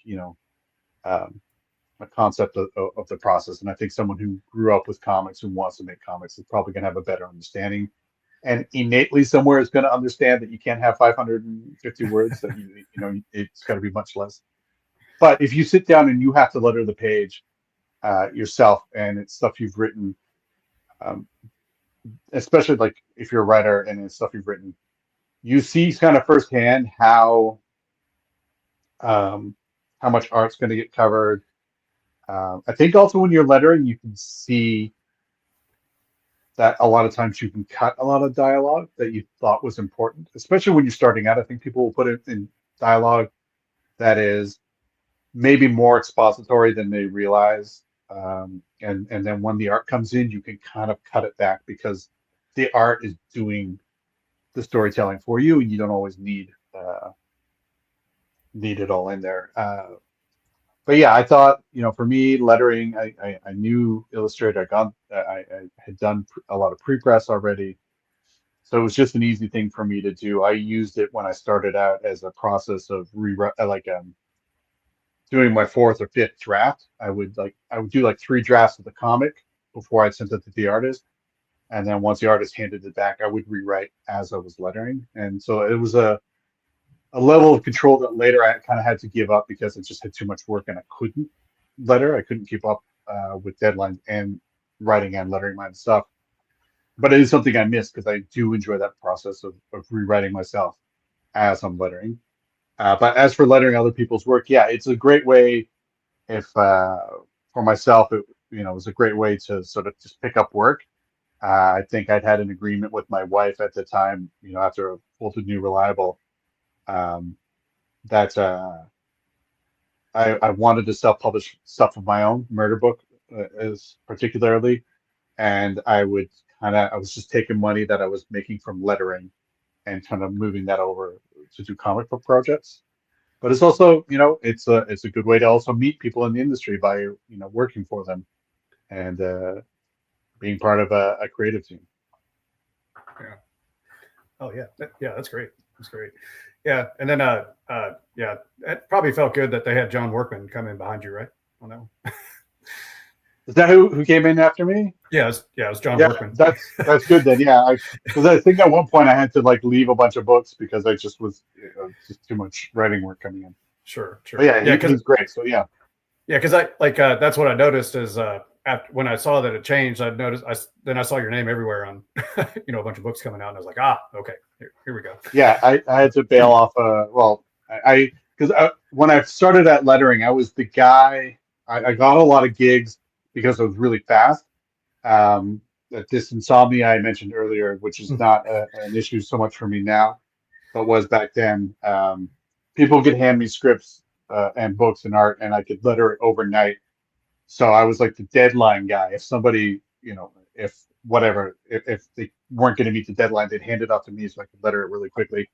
a concept of the process. And I think someone who grew up with comics, who wants to make comics, is probably going to have a better understanding, and innately somewhere is going to understand that you can't have 550 words, that it's got to be much less. But if you sit down and you have to letter the page yourself, and it's stuff you've written, especially like if you're a writer and it's stuff you've written, you see kind of firsthand how much art's going to get covered. I think also when you're lettering, you can see that a lot of times you can cut a lot of dialogue that you thought was important, especially when you're starting out. I think people will put it in dialogue that is maybe more expository than they realize. And then when the art comes in, you can kind of cut it back, because the art is doing the storytelling for you, and you don't always need it all in there. But yeah, I thought, for me, lettering, I knew Illustrator. I had done a lot of pre-press already, so it was just an easy thing for me to do. I used it when I started out as a process of doing my 4th or 5th draft. I would do like 3 drafts of the comic before I sent it to the artist, and then once the artist handed it back, I would rewrite as I was lettering. And so it was a level of control that later I kind of had to give up, because it just had too much work and I couldn't letter. I couldn't keep up with deadlines and writing and lettering my own stuff. But it is something I miss, because I do enjoy that process of rewriting myself as I'm lettering. But as for lettering other people's work, yeah, it's a great way. If for myself, it was a great way to sort of just pick up work. I think I'd had an agreement with my wife at the time, after a full to new reliable, that I wanted to self-publish stuff of my own, murder book is particularly, and I was just taking money that I was making from lettering and kind of moving that over to do comic book projects. But it's also, it's a good way to also meet people in the industry by, working for them and being part of a creative team. Yeah. Oh yeah. Yeah. That's great. That's great. Yeah. And then, yeah, it probably felt good that they had John Workman come in behind you, right? Oh no. Is that who came in after me? Yeah. It was John Workman. That's good then. Yeah. Because I think at one point I had to leave a bunch of books because I just was just too much writing work coming in. Sure. But yeah, he's great. So yeah. Yeah, because that's what I noticed is after when I saw that it changed, I saw your name everywhere on a bunch of books coming out, and I was like, okay, here we go. Yeah, I had to bail off. Because when I started at lettering, I was the guy. I got a lot of gigs because I was really fast. This insomnia I mentioned earlier, which is not an issue so much for me now, but was back then. People could hand me scripts and books and art, and I could letter it overnight. So I was like the deadline guy. If somebody, if they weren't going to meet the deadline, they'd hand it off to me so I could letter it really quickly,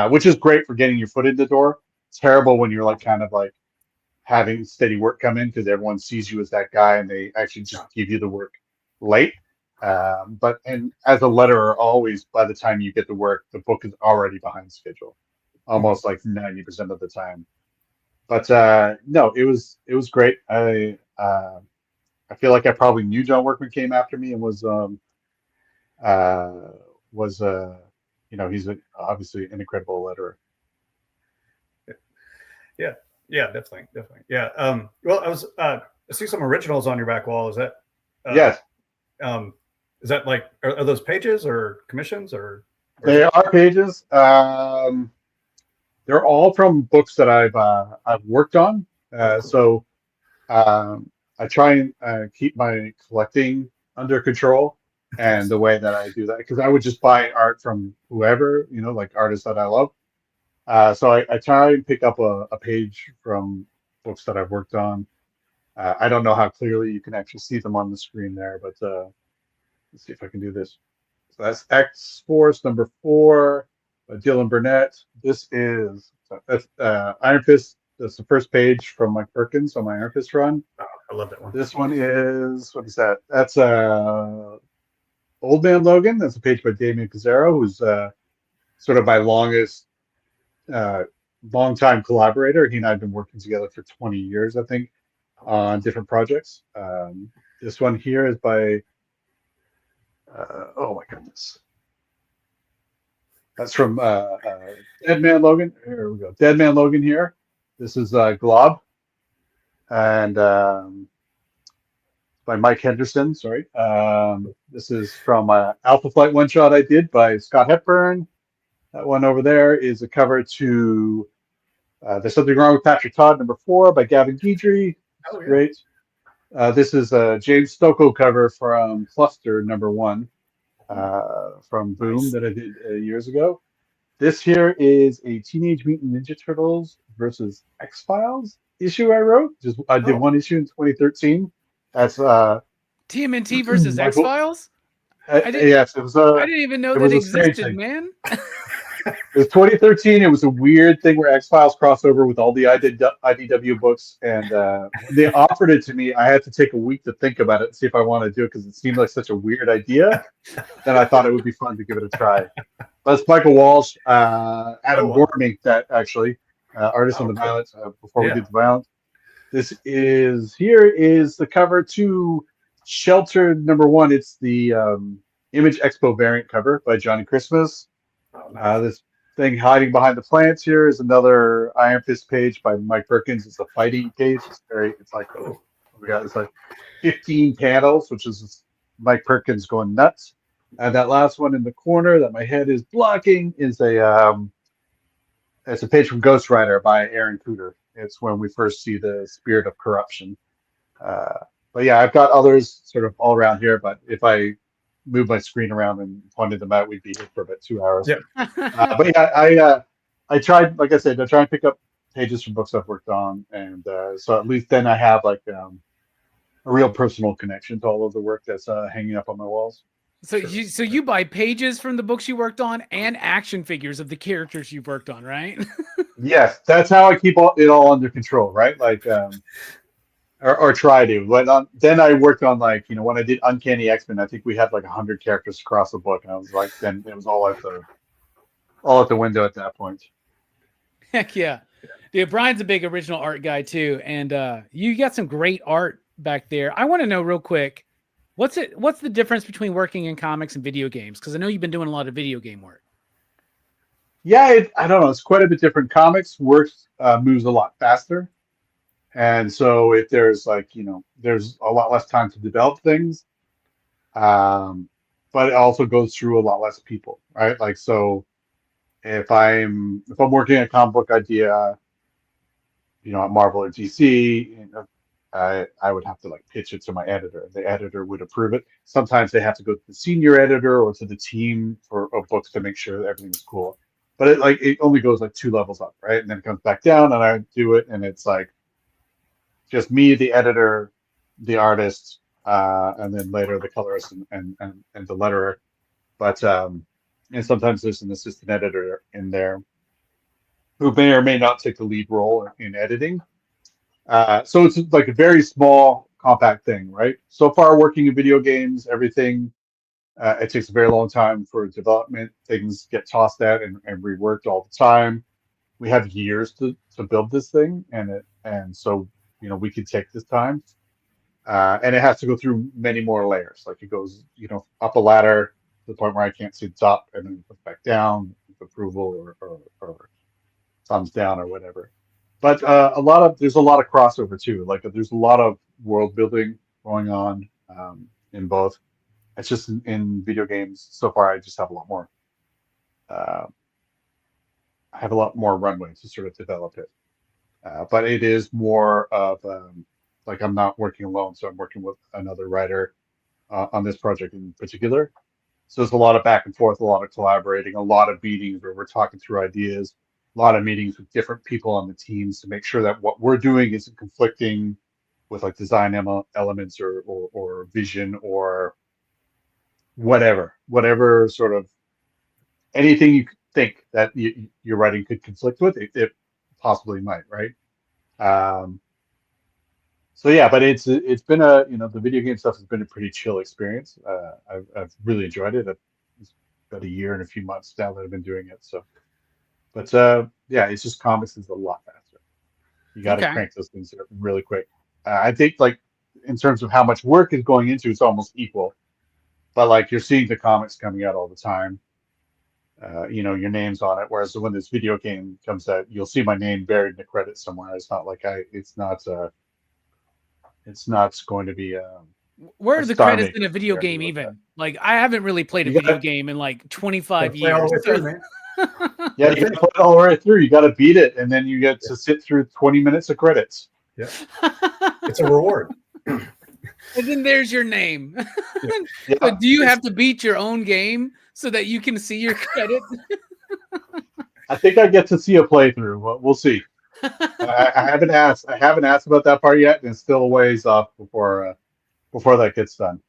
which is great for getting your foot in the door. It's terrible when you're kind of having steady work come in because everyone sees you as that guy and they actually just give you the work late. But as a letterer, always by the time you get the work, the book is already behind schedule, almost 90% of the time. But no, it was great. I feel like I probably knew John Workman came after me and was he's obviously an incredible letterer. Yeah, definitely. Yeah. Well, I see some originals on your back wall. Is that? Yes. Is that are those pages or commissions or? They are pages. They're all from books that I've worked on. So I try and keep my collecting under control, and the way that I do that, because I would just buy art from whoever, artists that I love. So I try and pick up a page from books that I've worked on. I don't know how clearly you can actually see them on the screen there, but let's see if I can do this. So that's X-Force number 4 by Dylan Burnett. This is Iron Fist. That's the first page from Mike Perkins on my Iron Fist run. Oh, I love that one. This one is, what is that? That's Old Man Logan. That's a page by Damien Pizzaro, who's sort of my longtime collaborator. He and I have been working together for 20 years, I think, on different projects. This one here is by, oh my goodness. That's from Dead Man Logan. Here we go. Dead Man Logan here. This is Glob. And by Mike Henderson, sorry. This is from Alpha Flight one shot I did by Scott Hepburn. That one over there is a cover to There's Something Wrong with Patrick Todd, number 4 by Gavin Guidry. Oh, yeah. Great. This is a James Stokoe cover from Cluster, number 1, from Boom, that I did years ago. This here is a Teenage Mutant Ninja Turtles versus X-Files issue I wrote. I did one issue in 2013. That's TMNT versus X-Files? Yes, it was. I didn't even know that existed, man. It was 2013. It was a weird thing where X-Files crossed over with all the IDW books, and they offered it to me. I had to take a week to think about it and see if I wanted to do it because it seemed like such a weird idea that I thought it would be fun to give it a try. That's Michael Walsh, Adam Gorman, that actually artist on the Violence. Before we did the Violence, here is the cover to Shelter number 1. It's the Image Expo variant cover by Johnny Christmas. This thing hiding behind the plants here is another Iron Fist page by Mike Perkins. It's a fighting page. It's like 15 panels, which is Mike Perkins going nuts. And that last one in the corner that my head is blocking is a It's a page from Ghostwriter by Aaron Cooter. It's when we first see the spirit of corruption. But yeah, I've got others sort of all around here. But if I move my screen around and pointed them out, we'd be here for about 2 hours. Yeah. But yeah, I tried, like I said, I try and pick up pages from books I've worked on, and so at least then I have like a real personal connection to all of the work that's hanging up on my walls. So you buy pages from the books you worked on and action figures of the characters you've worked on, right? Yes, that's how I keep it all under control, right? Like, or try to. But then I worked on, like, when I did Uncanny X-Men, I think we had like 100 characters across the book, and I was like, then it was all out the window at that point. Heck yeah. Dude, Brian's a big original art guy too, and you got some great art back there. I want to know real quick, what's the difference between working in comics and video games? Because I know you've been doing a lot of video game work. Yeah, I don't know. It's quite a bit different. Comics moves a lot faster, and so if there's there's a lot less time to develop things, but it also goes through a lot less people, right? Like, so if I'm working on a comic book idea, at Marvel or DC, I would have to like pitch it to my editor. The editor would approve it. Sometimes they have to go to the senior editor or to the team of books to make sure that everything's cool. But it only goes like 2 levels up, right? And then it comes back down, and I do it, and it's like just me, the editor, the artist, and then later the colorist and the letterer. But and sometimes there's an assistant editor in there who may or may not take the lead role in editing. So it's like a very small, compact thing, right? So far, working in video games, everything, it takes a very long time for development. Things get tossed out and reworked all the time. We have years to build this thing, and so we could take this time, and it has to go through many more layers. Like, it goes up a ladder to the point where I can't see the top, and then it goes back down with approval or thumbs down or whatever. But there's a lot of crossover too. Like, there's a lot of world building going on in both. It's just in video games so far, I just have a lot more. I have a lot more runway to sort of develop it. But it is more of like, I'm not working alone, so I'm working with another writer on this project in particular. So there's a lot of back and forth, a lot of collaborating, a lot of meetings where we're talking through ideas, a lot of meetings with different people on the teams to make sure that what we're doing isn't conflicting with like design elements or vision or whatever sort of anything you think that your writing could conflict with, it possibly might, right? So yeah, but it's been the video game stuff has been a pretty chill experience. I've really enjoyed it. It's about a year and a few months now that I've been doing it. So, but yeah, it's just comics is a lot faster. You got to crank those things really quick. I think, like, in terms of how much work is going into, it's almost equal. But like, you're seeing the comics coming out all the time. Your name's on it. Whereas when this video game comes out, you'll see my name buried in the credits somewhere. It's not like it's not going to be. Where are the credits in a video game even? Like, I haven't really played a video game in like 25 years. Yeah, you got to play it all the way through. You got to beat it, and then you get to sit through 20 minutes of credits. Yeah, it's a reward. And then there's your name. Yeah. So do you have to beat your own game so that you can see your credit? I think I get to see a playthrough. We'll see. I haven't asked about that part yet, and it's still a ways off before that gets done.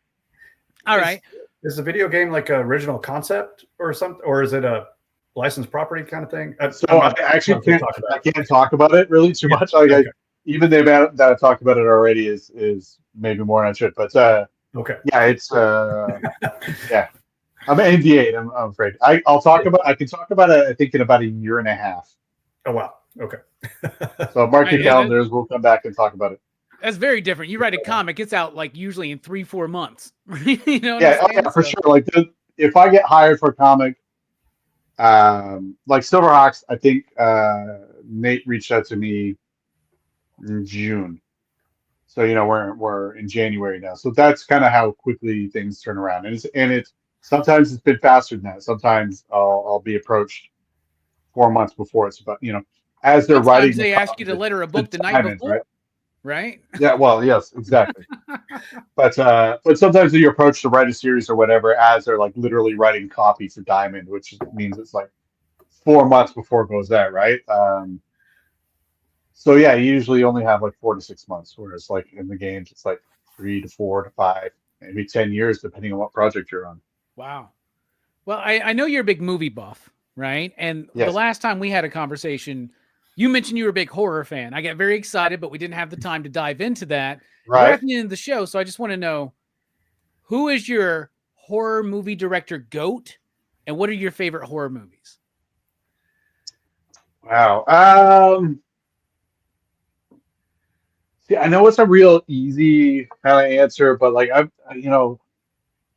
All right. Is the video game like an original concept or something, or is it a licensed property kind of thing? So I actually can't talk about it really too much. Like, okay. Even the amount that I've talked about it already is maybe more than I should. But okay, yeah, it's yeah. I'm NDA'd, I'm afraid. I can talk about it, I think, in about a year and a half. Oh wow. Okay. So mark your calendars. We'll come back and talk about it. That's very different. You write a comic, it's out like usually in 3-4 months. You know what I'm saying? For sure. Like, if I get hired for a comic, like Silverhawks, I think Nate reached out to me in June. So we're in January now. So that's kind of how quickly things turn around. And it's sometimes it's been faster than that. Sometimes I'll be approached 4 months before it's about, as they're Sometimes writing. they ask you to letter a book the night before, right? Yeah, well, yes, exactly. But sometimes you approach to write a series or whatever as they're like literally writing copy for Diamond, which means it's like 4 months before it goes out, right? So yeah, you usually only have like 4 to 6 months, whereas like in the games it's like 3 to 4 to 5, maybe 10 years depending on what project you're on. Wow. Well, I know you're a big movie buff, right? And Yes. the last time we had a conversation, you mentioned you were a big horror fan. I got very excited, but we didn't have the time to dive into that. Right. We're at the end of the show, so I just want to know, who is your horror movie director GOAT, and what are your favorite horror movies? Wow. See, I know it's a real easy kind of answer, but like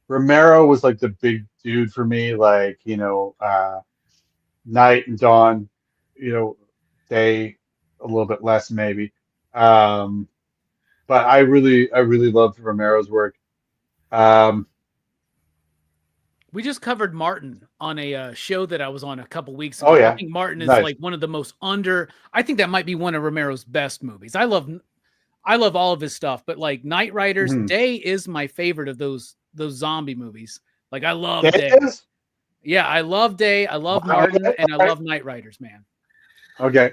Romero was like the big dude for me. Like Night and Dawn, Day a little bit less maybe. But I really loved Romero's work. We just covered Martin on a show that I was on a couple weeks ago. Oh yeah, I think Martin is nice. like one of the most I think that might be one of Romero's best movies. I love all of his stuff, but like Night Riders, Day is my favorite of those zombie movies. Like I love Day. Yeah, I love Day. I love Martin, and I love Night Riders, man. Okay,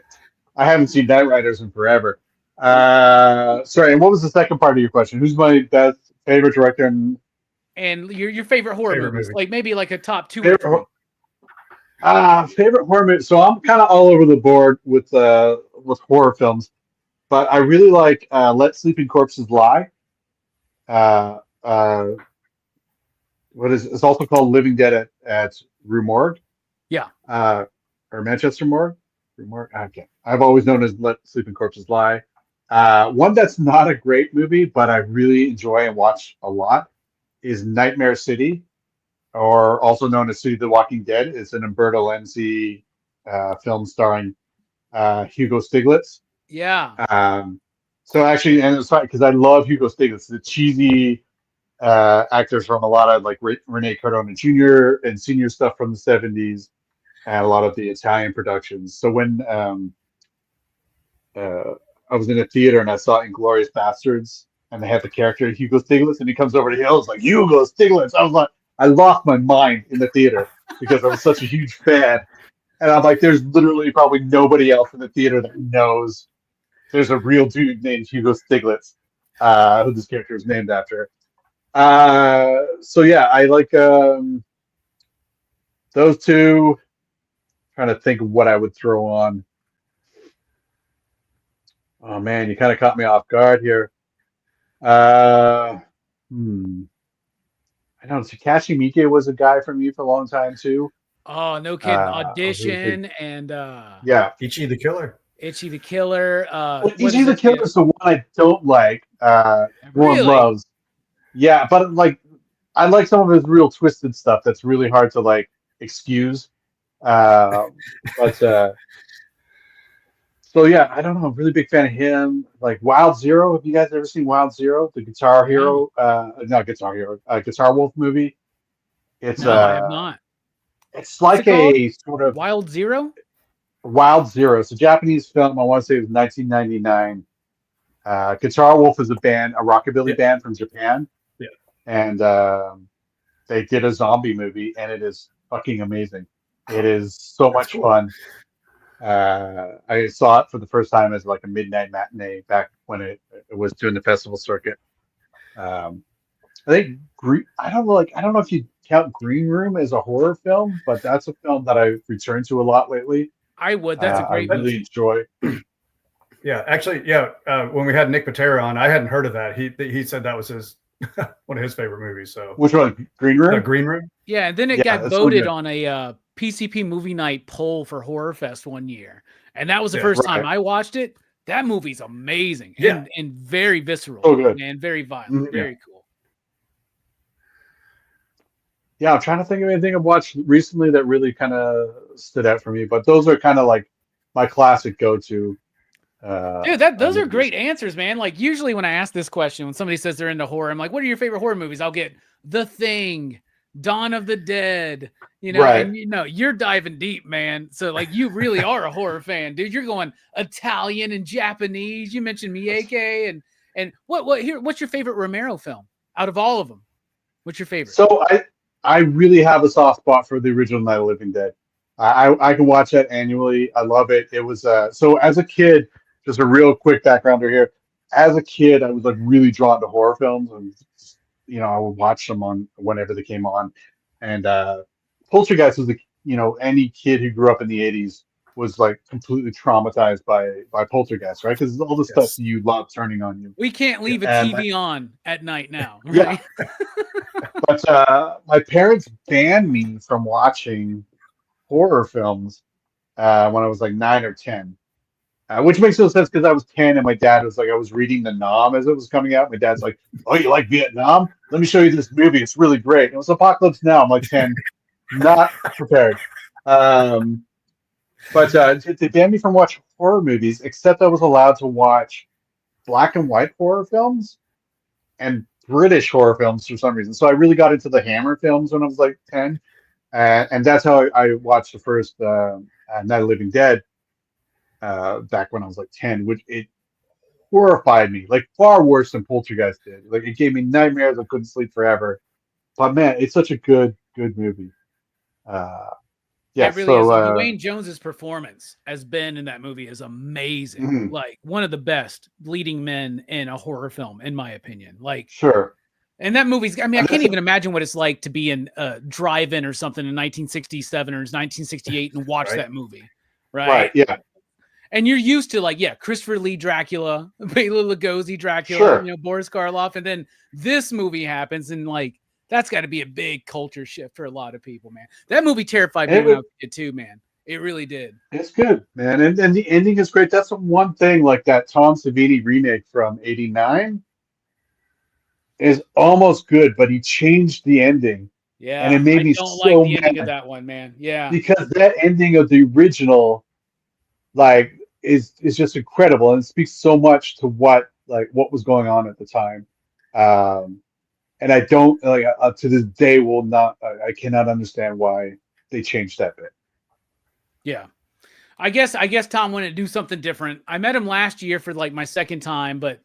I haven't seen Night Riders in forever. Sorry, and what was the second part of your question? Who's my best favorite director and your favorite horror movies? Like maybe like a top 2 favorite or 3. Favorite horror movie. So I'm kind of all over the board with horror films, but I really like Let Sleeping Corpses Lie. It's also called Living Dead at Rue Morgue. Yeah. Or Manchester Morgue. Rue Morgue. Okay. I've always known as Let Sleeping Corpses Lie. One that's not a great movie, but I really enjoy and watch a lot is Nightmare City, or also known as City of the Walking Dead. It's an Umberto Lenzi film starring Hugo Stiglitz. Yeah. So actually, and it's funny because I love Hugo Stiglitz, the cheesy actors from a lot of like Rene Cardona Jr. and senior stuff from the 70s, and a lot of the Italian productions. So when I was in a theater and I saw Inglourious Bastards, and they have the character Hugo Stiglitz, and he comes over to Hill, like Hugo Stiglitz. I was like, I lost my mind in the theater because I was such a huge fan. And I'm like, there's literally probably nobody else in the theater that knows there's a real dude named Hugo Stiglitz, who this character is named after. So yeah, I like those two. Trying to think of what I would throw on. Oh man, you kind of caught me off guard here. I don't know. Takashi Miike was a guy from you for a long time too. Oh, no kidding. Audition and yeah, Ichi the Killer. Ichi the Killer. Ichi the Killer is the one I don't like. Everyone loves. Yeah, but like I like some of his real twisted stuff that's really hard to like excuse. So yeah, I don't know. I'm a really big fan of him. Like Wild Zero. Have you guys ever seen Wild Zero? The Guitar Hero, not Guitar Hero, Guitar Wolf movie. It's I have not. It's like a sort of Wild Zero. Wild Zero. It's a Japanese film. I want to say it was 1999. Guitar Wolf is a rockabilly band from Japan. Yeah. And they did a zombie movie, and it is fucking amazing. It is so much fun. I saw it for the first time as like a midnight matinee back when it was doing the festival circuit. I think I don't know if you count Green Room as a horror film, but that's a film that I've returned to a lot lately. I would. That's a great movie. I really enjoy. Yeah, actually, yeah. When we had Nick Patera on, I hadn't heard of that. He said that was his one of his favorite movies. So which one? Green Room. Green Room. Yeah, and then it got voted on a PCP Movie Night poll for Horror Fest one year, and that was the first time I watched it. That movie's amazing, and very visceral, and very violent, very cool. Yeah, I'm trying to think of anything I've watched recently that really kind of stood out for me, but those are kind of like my classic go-to. Dude, those are great answers, man. Like usually when I ask this question, when somebody says they're into horror, I'm like, "What are your favorite horror movies?" I'll get The Thing, Dawn of the Dead, Right. and you're diving deep, man. So like you really are a horror fan, dude. You're going Italian and Japanese. You mentioned Miike and what's your favorite Romero film out of all of them? What's your favorite? So I really have a soft spot for the original Night of the Living Dead. I can watch that annually. I love it. It was so as a kid, just a real quick backgrounder here. As a kid, I was like really drawn to horror films, and I would watch them on whenever they came on. And Poltergeist was any kid who grew up in the '80s was like completely traumatized by Poltergeist, right? Because all the stuff you love turning on you. We can't leave a TV on at night now. Right? Yeah. But my parents banned me from watching horror films when I was like 9 or 10, which makes no sense because I was 10 and my dad was like, I was reading The Nom as it was coming out. My dad's like, "Oh, you like Vietnam? Let me show you this movie. It's really great." And it was Apocalypse Now. I'm like 10, not prepared. But they banned me from watching horror movies, except I was allowed to watch black and white horror films and British horror films for some reason. So I really got into the Hammer films when I was like 10. And that's how I watched the first Night of the Living Dead back when I was like 10, which it horrified me, like far worse than Poltergeist did. Like it gave me nightmares. I couldn't sleep forever. But man, it's such a good movie. Yeah, it really is. Dwayne Jones's performance as Ben in that movie is amazing. Mm-hmm. Like one of the best leading men in a horror film, in my opinion. Like sure. And that movie's, I mean, I can't even imagine what it's like to be in a drive-in or something in 1967 or 1968 and watch that movie. Right. Yeah. And you're used to Christopher Lee Dracula, Bela Lugosi Dracula, Boris Karloff. And then this movie happens and that's got to be a big culture shift for a lot of people, man. That movie terrified me when I was a kid too, man. It really did. It's good, man. And the ending is great. That's the one thing, like that Tom Savini remake from '89 is almost good, but he changed the ending. Yeah. And it made me don't so like the mad ending of that one, man. Yeah. Because that ending of the original, is just incredible. And it speaks so much to what was going on at the time. And I don't to this day I cannot understand why they changed that bit. Yeah. I guess Tom wanted to do something different. I met him last year for my second time, but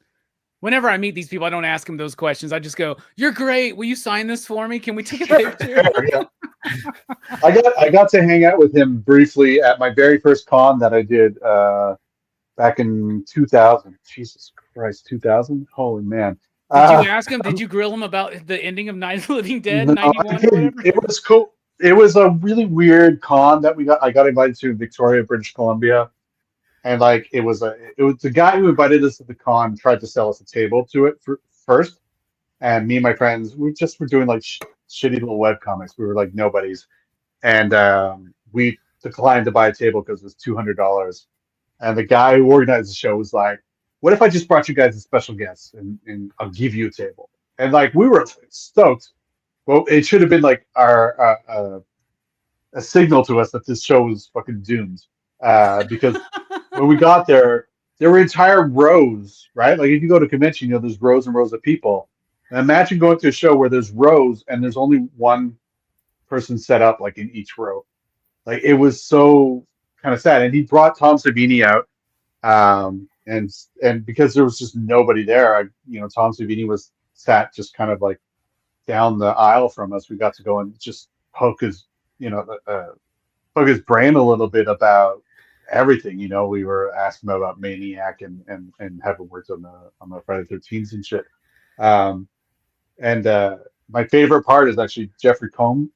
whenever I meet these people, I don't ask them those questions. I just go, "You're great. Will you sign this for me? Can we take a picture?" Yeah. I got to hang out with him briefly at my very first con that I did back in 2000. Jesus Christ, 2000? Holy man. Did you ask him? Did you grill him about the ending of Night of the Living Dead? No, 91 or whatever? It was cool. It was a really weird con that I got invited to in Victoria, British Columbia. And it was the guy who invited us to the con tried to sell us a table to it first. And me and my friends, we just were doing shitty little web comics. We were like nobodies. And we declined to buy a table because it was $200. And the guy who organized the show was like, "What if I just brought you guys as special guests and I'll give you a table?" And we were stoked. Well, it should have been our a signal to us that this show was fucking doomed. Because when we got there were entire rows, right? Like if you go to a convention, there's rows and rows of people. And imagine going to a show where there's rows and there's only one person set up in each row. It was so kind of sad. And he brought Tom Savini out. And because there was just nobody there, Tom Savini was sat just kind of down the aisle from us. We got to go and just poke his brain a little bit about everything. We were asking about Maniac and having worked on the Friday the 13th and shit. And my favorite part is actually Jeffrey Combs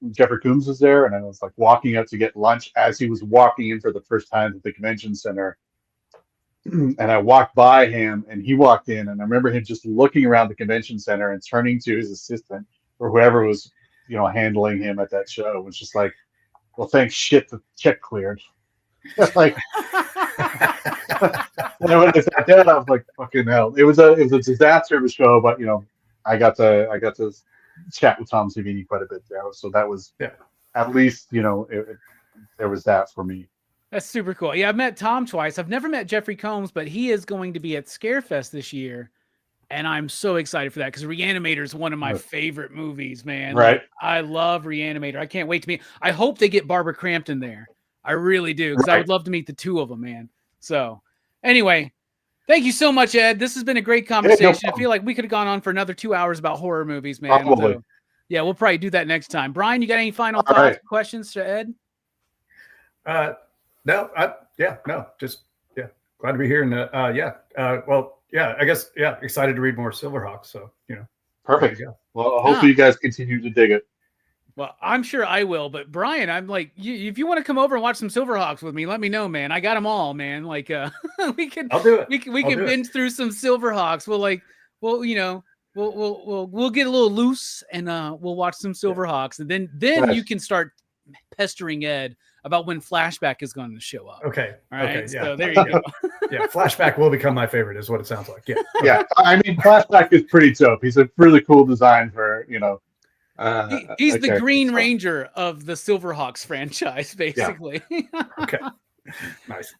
was there, and I was walking out to get lunch as he was walking in for the first time at the convention center. And I walked by him and he walked in, and I remember him just looking around the convention center and turning to his assistant or whoever was, handling him at that show. It was just well, thanks shit, the check cleared. And when I sat down, I was like, fucking hell. It was a disaster of a show, but I got to chat with Tom Savini quite a bit there. So that was at least, there was that for me. That's super cool. Yeah, I've met Tom twice. I've never met Jeffrey Combs, but he is going to be at Scarefest this year. And I'm so excited for that because Reanimator is one of my favorite movies, man. Right. Like, I love Reanimator. I can't wait to meet. I hope they get Barbara Crampton there. I really do, because I would love to meet the two of them, man. So anyway, thank you so much, Ed. This has been a great conversation. I feel like we could have gone on for another 2 hours about horror movies, man. Probably. So, yeah, we'll probably do that next time. Brian, you got any final thoughts, questions to Ed? No, just glad to be here. And I guess excited to read more Silverhawks. So perfect. Well, hopefully you guys continue to dig it. Well, I'm sure I will. But Brian, I'm like, if you want to come over and watch some Silverhawks with me, let me know, man. I got them all, man. Like, we can. I'll do it. We can binge through some Silverhawks. We'll get a little loose and we'll watch some Silverhawks, and then you can start pestering Ed about when Flashback is going to show up. Okay. All right. Okay. So there you go. Yeah. Flashback will become my favorite, is what it sounds like. Yeah. Yeah. I mean, Flashback is pretty dope. He's a really cool design for, he's the Green Ranger of the Silverhawks franchise, basically. Yeah. Okay. Nice.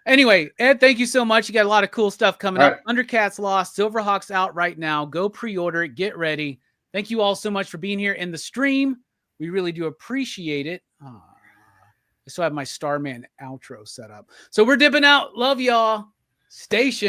Anyway, Ed, thank you so much. You got a lot of cool stuff coming up. Thundercats Lost, Silverhawks out right now. Go pre-order it. Get ready. Thank you all so much for being here in the stream. We really do appreciate it. I still have my Starman outro set up. So we're dipping out. Love y'all. Station.